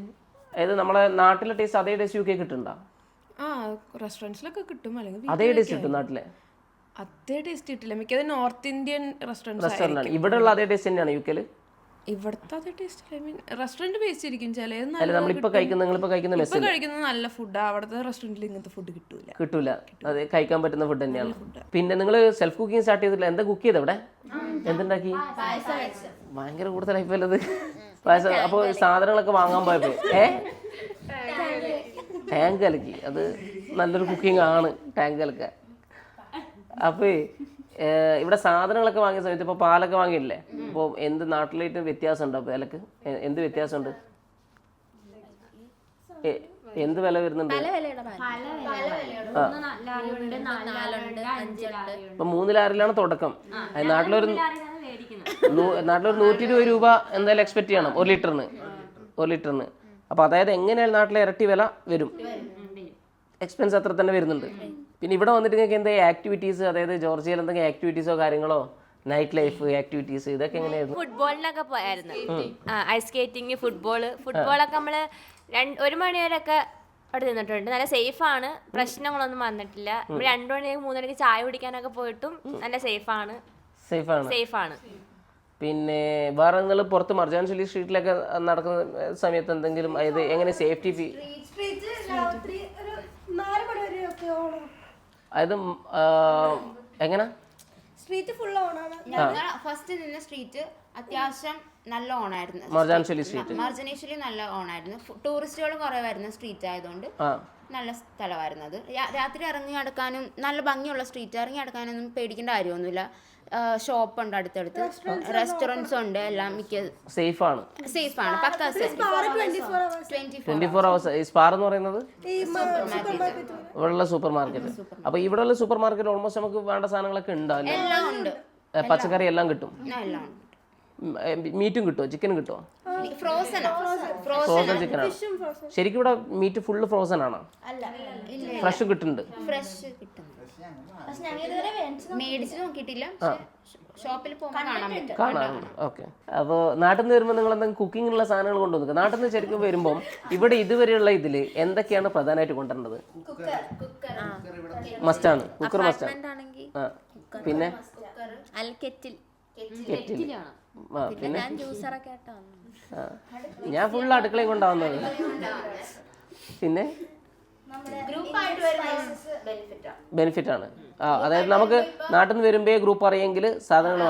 അതായത് നമ്മളെ നാട്ടിലെ ടേസ്റ്റ് അതേ ടേസ്റ്റ് UK കിട്ടുന്നുണ്ടോ? റെസ്റ്റോറൻറ്റ്സിലൊക്കെ കിട്ടും, അല്ലെങ്കിൽ അതേ ടേസ്റ്റ് കിട്ടും നാട്ടിലെ? അതേ ടേസ്റ്റ് കിട്ടില്ല. മിക്കത് നോർത്ത് ഇന്ത്യൻ റെസ്റ്റോറന്റ്. ഇവിടെ ഉള്ള അതേ ടേസ്റ്റ് തന്നെയാണ് UK? ഇവിടുത്തെ അതേ taste. I mean restaurant base ഇരിക്കും. നിങ്ങളിപ്പോ കഴിക്കുന്ന നല്ല ഫുഡ് അവിടുത്തെ റെസ്റ്റോറന്റിൽ ഇങ്ങനത്തെ ഫുഡ് കിട്ടൂല. അതെ, കഴിക്കാൻ പറ്റുന്ന ഫുഡ് തന്നെയാണ്. പിന്നെ നിങ്ങൾ സെൽഫ് കുക്കിംഗ് സ്റ്റാർട്ട് ചെയ്തിട്ടില്ല? എന്താ കുക്ക് ചെയ്ത് ഇവിടെ? എന്തുണ്ടാക്കി? ഭയങ്കര കൂടുതലായിപ്പോയത് പായസം. അപ്പൊ സാധനങ്ങളൊക്കെ വാങ്ങാൻ പോയപ്പോ ടാങ്ക് കലക്കി. അത് നല്ലൊരു കുക്കിംഗ് ആണ്, ടാങ്ക് കലക്ക. അപ്പൊ ഇവിടെ സാധനങ്ങളൊക്കെ വാങ്ങിയ സമയത്ത് ഇപ്പൊ പാലൊക്കെ വാങ്ങിയില്ലേ? അപ്പോൾ എന്ത് നാട്ടിലായിട്ട് വ്യത്യാസം ഉണ്ടോ വിലക്ക്? എന്ത് വ്യത്യാസമുണ്ട്? എന്ത് വില വരുന്നുണ്ട്? ഇപ്പൊ 3 ലാരിലാണ് തുടക്കം. നാട്ടിലൊരു 120 രൂപ എന്തായാലും എക്സ്പെക്ട് ചെയ്യണം 1 ലിറ്ററിന്. അപ്പൊ അതായത് എങ്ങനെയാലും നാട്ടിലെ ഇരട്ടി വില വരും. എക്സ്പെൻസ് അത്ര തന്നെ വരുന്നുണ്ട്. പിന്നെ ഇവിടെ വന്നിട്ട് നിങ്ങൾക്ക് എന്തെങ്കിലും ആക്ടിവിറ്റീസ്, അതായത് ജോർജിയയിൽ എന്തെങ്കിലും ആക്ടിവിറ്റീസോ കാര്യങ്ങളോ, നൈറ്റ് ലൈഫ് ആക്ടിവിറ്റീസ്, ഇതൊക്കെ എങ്ങനെയായിരുന്നു? ഫുട്ബോളിനൊക്കെ പോയായിരുന്നു. ഐസ് സ്കേറ്റിംഗ്, ഫുട്ബോളൊക്കെ നമ്മള് 1 മണി വരെയൊക്കെ അവിടെ നിന്നിട്ടുണ്ട്. നല്ല സേഫാണ്, പ്രശ്നങ്ങളൊന്നും വന്നിട്ടില്ല. 2 മണി 3 മണിക്ക് ചായ കുടിക്കാനൊക്കെ പോയിട്ടും നല്ല സേഫാണ്. പിന്നെ വേറെ നിങ്ങൾ പുറത്ത് മർജാൻഷലി സ്ട്രീറ്റിലൊക്കെ നടക്കുന്ന സമയത്ത് എന്തെങ്കിലും അതായത് എങ്ങനെ സേഫ്റ്റി അതായത് എങ്ങനെ സ്ട്രീറ്റ് ഫുൾ ഓണാണ്? ഫസ്റ്റ് നിന്ന സ്ട്രീറ്റ് അത്യാവശ്യം നല്ല ഓണായിരുന്നു. മർജനേശ്വരി നല്ല ഓണായിരുന്നു. ടൂറിസ്റ്റുകൾ കുറെ വരുന്ന സ്ട്രീറ്റ് ആയതുകൊണ്ട് നല്ല സ്ഥലമായിരുന്നു അത്. രാത്രി ഇറങ്ങി നടക്കാനും നല്ല ഭംഗിയുള്ള സ്ട്രീറ്റ്. ഇറങ്ങി നടക്കാനൊന്നും പേടിക്കേണ്ട കാര്യമൊന്നുമില്ല. ഷോപ്പ് ഉണ്ട് അടുത്തടുത്ത്, റെസ്റ്റോറൻറ്റ്സ് ഉണ്ട്, എല്ലാം മിക്ക സേഫാണ്. പക്ക 24 hours. സ്പാർ എന്ന് പറയുന്നത് ഇവിടെയുള്ള സൂപ്പർ മാർക്കറ്റ്. അപ്പൊ ഇവിടെയുള്ള സൂപ്പർ മാർക്കറ്റ് ഓൾമോസ്റ്റ് നമുക്ക് വേണ്ട സാധനങ്ങളൊക്കെ ഉണ്ടാവില്ല. പച്ചക്കറി എല്ലാം കിട്ടും. മീറ്റും കിട്ടുമോ? ചിക്കനും കിട്ടുമോ? ഫ്രോസൺ ചിക്കനാണ് ശരിക്കും. ഇവിടെ മീറ്റ് ഫുള്ള് ഫ്രോസൺ ആണോ? ഫ്രഷ് കിട്ടുന്നുണ്ട്. മേടിച്ച് നോക്കിയിട്ടില്ല, ഷോപ്പിൽ പോകുമ്പോൾ കാണാം. ഓക്കെ. അപ്പോൾ നാട്ടിൽ നിന്ന് വരുമ്പോൾ നിങ്ങൾ എന്തെങ്കിലും കുക്കിങ്ങിനുള്ള സാധനങ്ങൾ കൊണ്ടുവന്നിക്കുക. നാട്ടിൽ നിന്ന് ശരിക്കും വരുമ്പം ഇവിടെ ഇതുവരെയുള്ള ഇതിൽ എന്തൊക്കെയാണ് പ്രധാനമായിട്ട് കൊണ്ടുവരേണ്ടത്? മസ്റ്റാണ്, കുക്കർ മസ്റ്റാണ്. പിന്നെ പിന്നെ ഞാൻ ഫുള്ള് അടുക്കളയിൽ കൊണ്ടാവുന്നത്. പിന്നെ ഗ്രൂപ്പായിട്ട് വരുന്നത് ബെനിഫിറ്റ് ആണ്. അതായത് നമുക്ക് നാട്ടിൽ നിന്ന് വരുമ്പോ ഗ്രൂപ്പ് അറിയെങ്കിൽ സാധനങ്ങൾ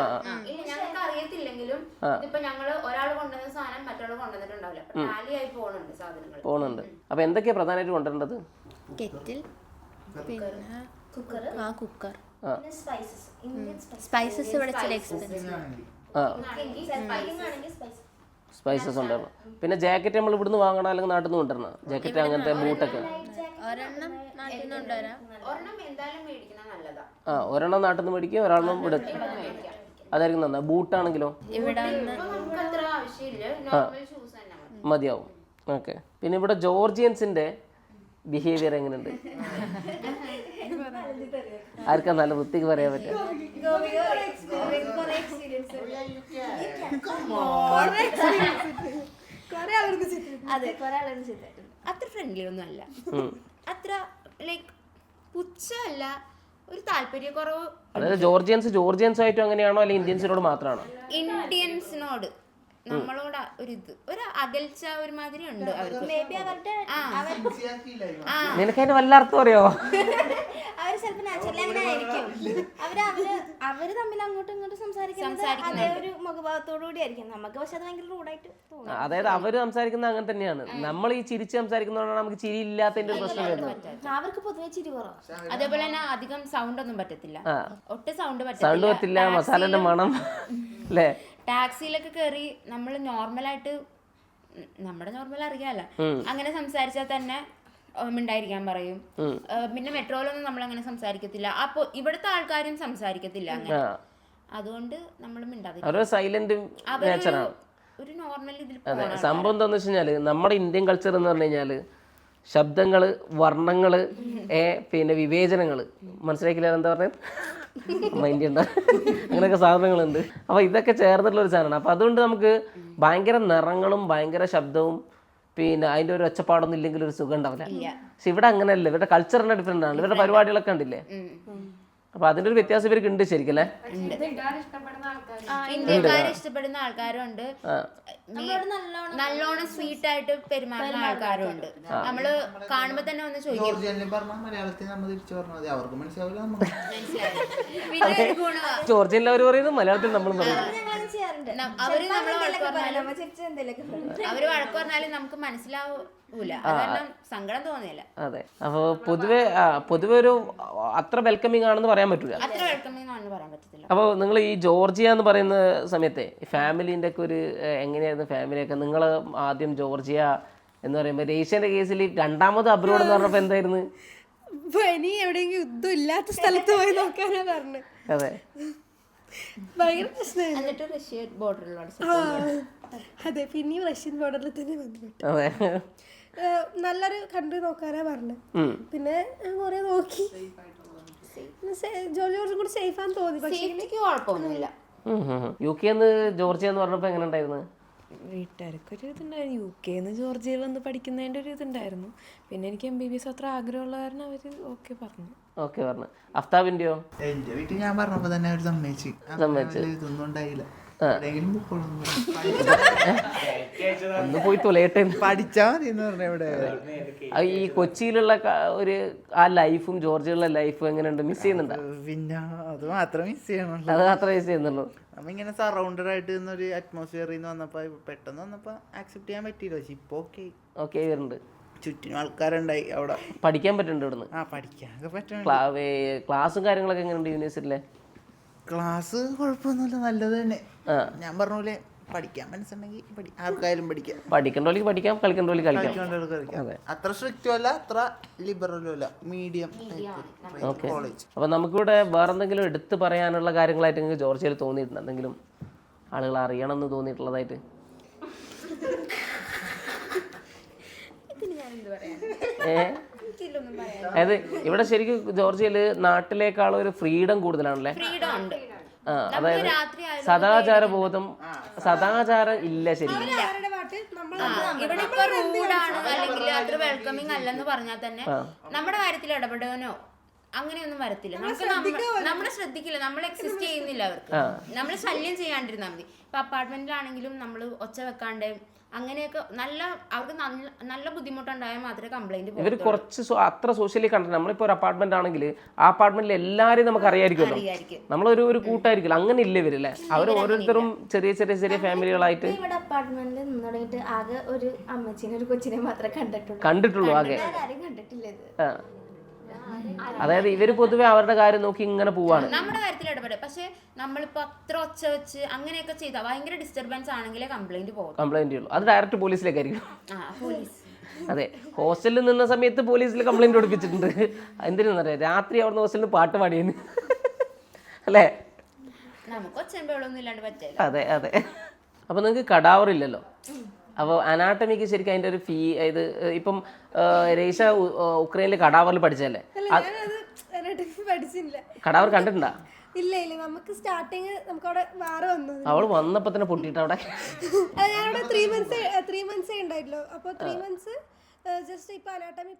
ഞങ്ങൾക്ക് അറിയത്തില്ലെങ്കിലും ഇതിപ്പോ ഞങ്ങള് ഒരാൾ കൊണ്ടുവന്ന സാധനം മറ്റൊരാൾ കൊണ്ടുവന്നിട്ടുണ്ടാവില്ല. ടാലി ആയി പോകുന്നുണ്ട് സാധനങ്ങൾ. പോകുന്നുണ്ട്. അപ്പൊ എന്തൊക്കെയാ പ്രധാനമായിട്ട് കൊണ്ടുവരേണ്ടത്? കെറ്റിൽ, പിന്നെ കുക്കർ, സ്പൈസസ് ഇവിടെ ചില എക്സ്പെൻസീവ്. സ്പൈസസ് ഉണ്ടായിരുന്നു. പിന്നെ ജാക്കറ്റ് നമ്മൾ ഇവിടുന്ന് വാങ്ങണം അല്ലെങ്കിൽ നാട്ടിൽ നിന്ന് കൊണ്ടുവരണം? ജാക്കറ്റ് അങ്ങനത്തെ ബൂട്ടൊക്കെ ഒരെണ്ണം നാട്ടിൽ നിന്ന് കൊണ്ടുവരാം. ഒരെണ്ണം എന്തായാലും മേടിക്കുന്നത് നല്ലതാ. ഒരെണ്ണം നാട്ടിൽ നിന്ന് മേടിക്കുക, ഒരെണ്ണം ഇവിടെ അതായിരിക്കും നന്നാ. ബൂട്ടാണെങ്കിലോ ഇവിടെ നമുക്ക് അത്ര ആവശ്യമില്ല, നോർമൽ ഷൂസ് തന്നെ മതിയാവും. ഓക്കെ. പിന്നെ ഇവിടെ ജോർജിയൻസിന്റെ ബിഹേവിയർ എങ്ങനെയുണ്ട്? ആർക്കാ നല്ല വൃത്തിക്ക് പറയാൻ പറ്റുക? അത്ര ഫ്രണ്ട്ലി ഒന്നും അല്ല, അത്ര ലൈക്ക് പുച്ഛമല്ല, ഒരു താല്പര്യക്കുറവ്. അതായത് ജോർജിയൻസ് ആയിട്ടും അങ്ങനെയാണോ അല്ലെങ്കിൽ ഇന്ത്യൻസിനോട് മാത്രമാണോ? ഇന്ത്യൻസിനോട് നമ്മളോട് ഒരു അകൽച്ച ഒരുമാതിരി ഉണ്ട് അവർക്ക്. നിനക്കതിന് വല്ല അർത്ഥം അറിയോ? അവര് ചിലപ്പോ നാച്ചുറലി അങ്ങനെ ആയിരിക്കും. അവര് തമ്മിൽ അങ്ങോട്ടും ഇങ്ങോട്ടും സംസാരിക്കുന്നത് അതേ ഒരു മുഖഭാവത്തോടു കൂടി ആയിരിക്കും. നമുക്ക് പക്ഷെ അത് ഭയങ്കര റൂഡായിട്ട് തോന്നും. അതായത് അവര് സംസാരിക്കുന്നത് അങ്ങനെ തന്നെയാണ്. നമ്മൾ ഈ ചിരിച്ച് സംസാരിക്കുന്നതുകൊണ്ടാണ് നമുക്ക് ചിരി ഇല്ലാത്തതിന്റെ ഒരു പ്രശ്നം വരുന്നത്. അവർക്ക് പൊതുവെ ചിരി കുറവാണ്. അതേപോലെ തന്നെ അധികം സൗണ്ട് ഒന്നും പറ്റത്തില്ല, ഒട്ടും സൗണ്ട് പറ്റില്ല. മസാലന്റെ മണം അല്ലേ? ടാക്സിയിലൊക്കെ കയറി നമ്മൾ നോർമലായിട്ട് നമ്മുടെ നോർമൽ അറിയാലോ, അങ്ങനെ സംസാരിച്ചാൽ തന്നെ മിണ്ടായിരിക്കാൻ പറയും. പിന്നെ മെട്രോയിലൊന്നും നമ്മൾ അങ്ങനെ സംസാരിക്കത്തില്ല. അപ്പൊ ഇവിടുത്തെ ആൾക്കാരും സംസാരിക്കത്തില്ല അങ്ങനെ. അതുകൊണ്ട് നമ്മൾ മിണ്ടാതെ സൈലന്റ് നേച്ചറാണ്. ഒരു നോർമൽ ഇതിൽ. അതെ. സംഭവം എന്താന്ന് വെച്ച് കഴിഞ്ഞാല് നമ്മുടെ ഇന്ത്യൻ കൾച്ചർ എന്ന് പറഞ്ഞു കഴിഞ്ഞാല് ശബ്ദങ്ങള്, വർണ്ണങ്ങള്, പിന്നെ വിവേചനങ്ങള്, മനസ്സിലാക്കില്ല എന്താ പറഞ്ഞത്? മൈൻഡ് ഉണ്ട്. അങ്ങനെയൊക്കെ സാധനങ്ങളുണ്ട്. അപ്പൊ ഇതൊക്കെ ചേർന്നിട്ടുള്ള ഒരു സാധനമാണ്. അപ്പൊ അതുകൊണ്ട് നമുക്ക് ഭയങ്കര നിറങ്ങളും ഭയങ്കര ശബ്ദവും പിന്നെ അതിന്റെ ഒരു ഒച്ചപ്പാടൊന്നും ഇല്ലെങ്കിൽ ഒരു സുഖം ഉണ്ടാവില്ല. പക്ഷെ ഇവിടെ അങ്ങനെയല്ല. ഇവരുടെ കൾച്ചർ തന്നെ ഡിഫറെന്റ് ആണ്. ഇവരുടെ പരിപാടികളൊക്കെ ഉണ്ടില്ലേ? അപ്പൊ അതിന്റെ ഒരു വ്യത്യാസം ഇവർക്ക് ഉണ്ട് ശരിക്കും അല്ലേ? ഇന്ത്യക്കാരെ ഇഷ്ടപ്പെടുന്ന ആൾക്കാരുണ്ട്, നല്ലോണം സ്വീറ്റ് ആയിട്ട് പെരുമാറുന്ന ആൾക്കാരുണ്ട്. നമ്മള് കാണുമ്പോ തന്നെ ഒന്ന് ചോദിക്കും. ജോർജിയനിൽ അവർ പറയുന്നത് മലയാളത്തിൽ നമ്മൾ പറയുന്നത്. അവര് നമ്മളെ വഴക്ക് പറഞ്ഞാലും നമുക്ക് മനസ്സിലാവൂല, കാരണം സങ്കടം തോന്നിയില്ല. അതെ. അപ്പൊ പൊതുവെ ഒരു അത്ര വെൽക്കമിങ് ആണെന്ന് പറയാൻ പറ്റൂല. അത്ര വെൽക്കമിങ് ആണെന്ന് പറയാൻ പറ്റത്തില്ല. അപ്പോൾ നിങ്ങൾ ഈ ജോർജിയ എന്ന് പറയുന്ന സമയത്തെ ഫാമിലിന്റെ ഒക്കെ ഒരു എങ്ങനെയായിരുന്നു ഫാമിലിയൊക്കെ? നിങ്ങൾ ആദ്യം ജോർജിയ എന്ന് പറയുമ്പോൾ രേഷ്യന്റെ കേസിൽ രണ്ടാമത് അബ്രോഡ് എന്ന് പറഞ്ഞപ്പോ എന്തായിരുന്നു? ഇനി എവിടെയെങ്കിലും യുദ്ധം ഇല്ലാത്ത സ്ഥലത്ത് പോയി നോക്കാനാ പറഞ്ഞത്. അതെ. ഭയങ്കര പ്രശ്നമായിരുന്നു. എന്നിട്ട് റഷ്യ ബോർഡറിലാണ്. അതെ, പിന്നെയും റഷ്യൻ ബോർഡറിൽ തന്നെ വന്നു. അതെ. നല്ലൊരു കൺട്രി നോക്കാനാ പറഞ്ഞത്. പിന്നെ കുറെ നോക്കി. ജോർജ് കൂടി സേഫ് ആണെന്ന് തോന്നി. പക്ഷേ എനിക്ക് കുഴപ്പമൊന്നുമില്ല. UK ജോർജിയ എന്ന് പറഞ്ഞപ്പോ എങ്ങനെ ഉണ്ടായിരുന്നു? വീട്ടുകാർക്കൊരു ഇതുണ്ടായിരുന്നു. UK ജോർജിയയിൽ വന്ന് പഠിക്കുന്നതിൻ്റെ ഒരു ഇതുണ്ടായിരുന്നു. പിന്നെ എനിക്ക് MBBS അത്ര ആഗ്രഹമുള്ള കാരണം അവർ ഓക്കെ പറഞ്ഞു. അഫ്താബിന്റെയോ? എന്റെ വീട്ടിൽ ഞാൻ പറഞ്ഞപ്പോ തന്നെ അവർ സമ്മതിച്ചു. ഇതൊന്നും ഉണ്ടായില്ല. ഒന്ന് പോയി തൊലയട്ടെ, പഠിച്ചാ മതി എന്ന് പറഞ്ഞ. ഇവിടെ ഈ കൊച്ചിയിലുള്ള ഒരു ആ ലൈഫും ജോർജിയയിലുള്ള ലൈഫും എങ്ങനെയുണ്ട്? മിസ് ചെയ്യുന്നുണ്ടോ? പിന്നെ അത് മാത്രം മിസ് ചെയ്യണല്ലോ. അത് മാത്രമേ മിസ് ചെയ്യുന്നുള്ളൂ. നമ്മ ഇങ്ങനെ സറൗണ്ടഡ് ആയിട്ട് ഒരു അറ്റ്മോസ്ഫിയറിൽ നിന്ന് വന്നപ്പോ പെട്ടെന്ന് വന്നപ്പോ ആക്സെപ്റ്റ് ചെയ്യാൻ പറ്റിയില്ല. പക്ഷെ ഇപ്പൊ ഓക്കെ വരുന്നുണ്ട്. ചുറ്റിനും ആൾക്കാരുണ്ടായി. അവിടെ പഠിക്കാൻ പറ്റുന്നുണ്ട് ഇവിടുന്ന്. പഠിക്കാനൊക്കെ പറ്റണം. ക്ലാസ്സും കാര്യങ്ങളൊക്കെ എങ്ങനെയുണ്ട് യൂണിവേഴ്സിറ്റിയിലെ? ക്ലാസ് കുഴപ്പമൊന്നുമില്ല, നല്ലത് തന്നെ. ഞാൻ പറഞ്ഞ പോലെ പഠിക്കാൻ മനസ്സുണ്ടെങ്കിൽ ആർക്കായാലും പഠിക്കണ്ടോലേക്ക് പഠിക്കാം, കളിക്കണ്ടോലേക്ക് കളിക്കാം. അത്ര സ്ട്രിക്റ്റും അല്ല, അത്ര ലിബറലും അല്ല, മീഡിയം കോളേജ്. അപ്പൊ നമുക്കിവിടെ വേറെ എന്തെങ്കിലും എടുത്തു പറയാനുള്ള കാര്യങ്ങളായിട്ട് നിങ്ങൾക്ക് ജോർജിയയിൽ തോന്നിയിട്ടുണ്ട്? എന്തെങ്കിലും ആളുകൾ അറിയണം എന്ന് തോന്നിയിട്ടുള്ളതായിട്ട്? അതായത് ഇവിടെ ശരിക്കും ജോർജിയയില് നാട്ടിലേക്കാളും ഒരു ഫ്രീഡം കൂടുതലാണല്ലേ? അതായത് സദാചാരം ഇല്ല. ശരിക്കും ഇവിടെ ഇപ്പൊ റൂഡാണ് അല്ലെങ്കിൽ അത്ര വെൽക്കമിങ് അല്ലെന്ന് പറഞ്ഞാൽ തന്നെ നമ്മുടെ കാര്യത്തിൽ ഇടപെടാനോ അങ്ങനെയൊന്നും വരത്തില്ല. നമുക്ക് നമ്മളെ ശ്രദ്ധിക്കില്ല, നമ്മൾ എക്സിസ്റ്റ് ചെയ്യുന്നില്ല അവർക്ക്. നമ്മൾ ശല്യം ചെയ്യാണ്ടിരുന്നാൽ മതി. ഇപ്പൊ അപ്പാർട്ട്മെന്റിലാണെങ്കിലും നമ്മൾ ഒച്ച വെക്കാണ്ട് അങ്ങനെയൊക്കെ അവർക്ക് നല്ല ബുദ്ധിമുട്ടുണ്ടായാൽ മാത്രമേ കംപ്ലൈന്റ് ഇവർ കുറച്ച് അത്ര സോഷ്യലി കണ്ടത്. നമ്മളിപ്പോൾ ഒരു അപ്പാർട്ട്മെന്റ് ആണെങ്കിൽ ആ അപ്പാർട്ട്മെന്റിൽ എല്ലാവരെയും നമുക്ക് അറിയായിരിക്കുമല്ലോ, നമ്മളൊരു കൂട്ടായിരിക്കില്ല. അങ്ങനെ ഇല്ല ഇവരല്ലേ, അവർ ഓരോരുത്തരും ചെറിയ ചെറിയ ചെറിയ ഫാമിലികളായിട്ട്. ഇവിടെ അപ്പാർട്ട്മെന്റിൽ നിന്ന് തുടങ്ങിയിട്ട് ആകെ ഒരു അമ്മച്ചിനെ ഒരു കൊച്ചിനെ മാത്രമേ കണ്ടിട്ടുള്ളൂ ആകെ. ആരും കണ്ടിട്ടില്ല ഇത്. അതായത് ഇവര് പൊതുവെ അവരുടെ കാര്യം നോക്കി ഇങ്ങനെ പോവാണ്. നമ്മുടെ കാര്യത്തിൽ ഇടപെടും. പക്ഷെ നമ്മളിപ്പോ അത്ര ഒച്ച വെച്ച് അങ്ങനെയൊക്കെ ചെയ്താൽ ഭയങ്കര ഡിസ്റ്റർബൻസ് ആണെങ്കിലേ കംപ്ലൈന്റ് ഉള്ളൂ. അത് ഡയറക്റ്റ് പോലീസിലേക്കായിരിക്കും. അതെ, ഹോസ്റ്റലിൽ നിന്ന സമയത്ത് പോലീസിൽ കംപ്ലൈന്റ് കൊടുപ്പിച്ചിട്ടുണ്ട്. എന്തിനാ രാത്രി അവിടുന്ന് ഹോസ്റ്റലിൽ പാട്ട് പാടിയെന്ന് അല്ലേ. നമുക്ക് ഒച്ചമ്പളൊന്നും ഇല്ലാണ്ട് പറ്റില്ല. അതെ അതെ. അപ്പൊ നിങ്ങൾക്ക് കടാവറില്ലല്ലോ. അപ്പോൾ അനാട്ടമിക്ക് ശരിക്കും അതിൻ്റെ ഒരു ഇത് ഇപ്പം രേഷ ഉക്രൈനിൽ കടാവറിൽ പഠിച്ചല്ലേ? കടാവർ കണ്ടിട്ടുണ്ടാ? ഇല്ല ഇല്ല, നമുക്ക് സ്റ്റാർട്ടിങ് നമുക്ക് അവിടെ വാറ വന്നു. അവള് വന്നപ്പോ തന്നെ പൊട്ടിയിട്ട് അവിടെ. ഞാനവിടെ 3 months ഉണ്ടായില്ലോ. അപ്പോൾ 3 months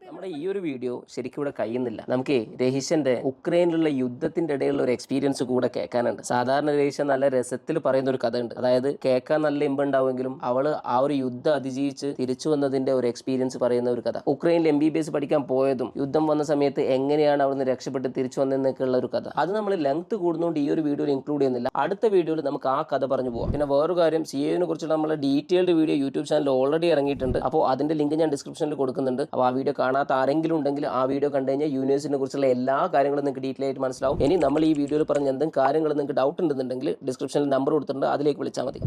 നമ്മുടെ ഈ ഒരു വീഡിയോ ശരിക്കും ഇവിടെ കഴിയുന്നില്ല. നമുക്ക് രഹീഷന്റെ ഉക്രൈനിലുള്ള യുദ്ധത്തിന്റെ ഇടയിലുള്ള ഒരു എക്സ്പീരിയൻസ് കൂടെ കേൾക്കാനുണ്ട്. സാധാരണ രഹീഷ നല്ല രസത്തിൽ പറയുന്ന ഒരു കഥ ഉണ്ട്. അതായത് കേൾക്കാൻ നല്ല ഇമ്പുണ്ടാവുമെങ്കിലും അവള് ആ ഒരു യുദ്ധം അതിജീവിച്ച് തിരിച്ചു വന്നതിന്റെ ഒരു എക്സ്പീരിയൻസ് പറയുന്ന ഒരു കഥ. ഉക്രൈനിൽ MBBS പഠിക്കാൻ പോയതും യുദ്ധം വന്ന സമയത്ത് എങ്ങനെയാണ് അവിടുന്ന് രക്ഷപ്പെട്ട് തിരിച്ചു വന്നതെന്നൊക്കെയുള്ള ഒരു കഥ. അത് നമ്മൾ ലെങ്ത് കൂടുന്നതുകൊണ്ട് ഈ ഒരു വീഡിയോയിൽ ഇൻക്ലൂഡ് ചെയ്യുന്നില്ല. അടുത്ത വീഡിയോയിൽ നമുക്ക് ആ കഥ പറഞ്ഞു പോകാം. പിന്നെ വേറൊരു കാര്യം, CAനെ കുറിച്ചുള്ള നമ്മളെ detailed video YouTube channel already ഇറങ്ങിയിട്ടുണ്ട്. അപ്പോൾ അതിന്റെ ലിങ്ക് ഞാൻ ഡിസ്ക്രിപ്ഷനിൽ കൊടുക്കുന്നുണ്ട്. അപ്പോൾ ആ വീഡിയോ കാണാത്ത ആരെങ്കിലും ഉണ്ടെങ്കിൽ ആ വീഡിയോ കണ്ടു കഴിഞ്ഞാൽ യൂണിവേഴ്സിറ്റിനെ കുറിച്ചുള്ള എല്ലാ കാര്യങ്ങളും നിങ്ങൾക്ക് ഡീറ്റെയിൽ ആയിട്ട് മനസ്സിലാവും. ഇനി നമ്മൾ ഈ വീഡിയോയിൽ പറഞ്ഞ എന്തെങ്കിലും കാര്യങ്ങൾ നിങ്ങൾക്ക് ഡൗട്ട് ഉണ്ടെന്നുണ്ടെങ്കിൽ ഡിസ്ക്രിപ്ഷനിൽ നമ്പർ കൊടുത്തിട്ടുണ്ട്, അതിലേക്ക് വിളിച്ചാൽ മതി.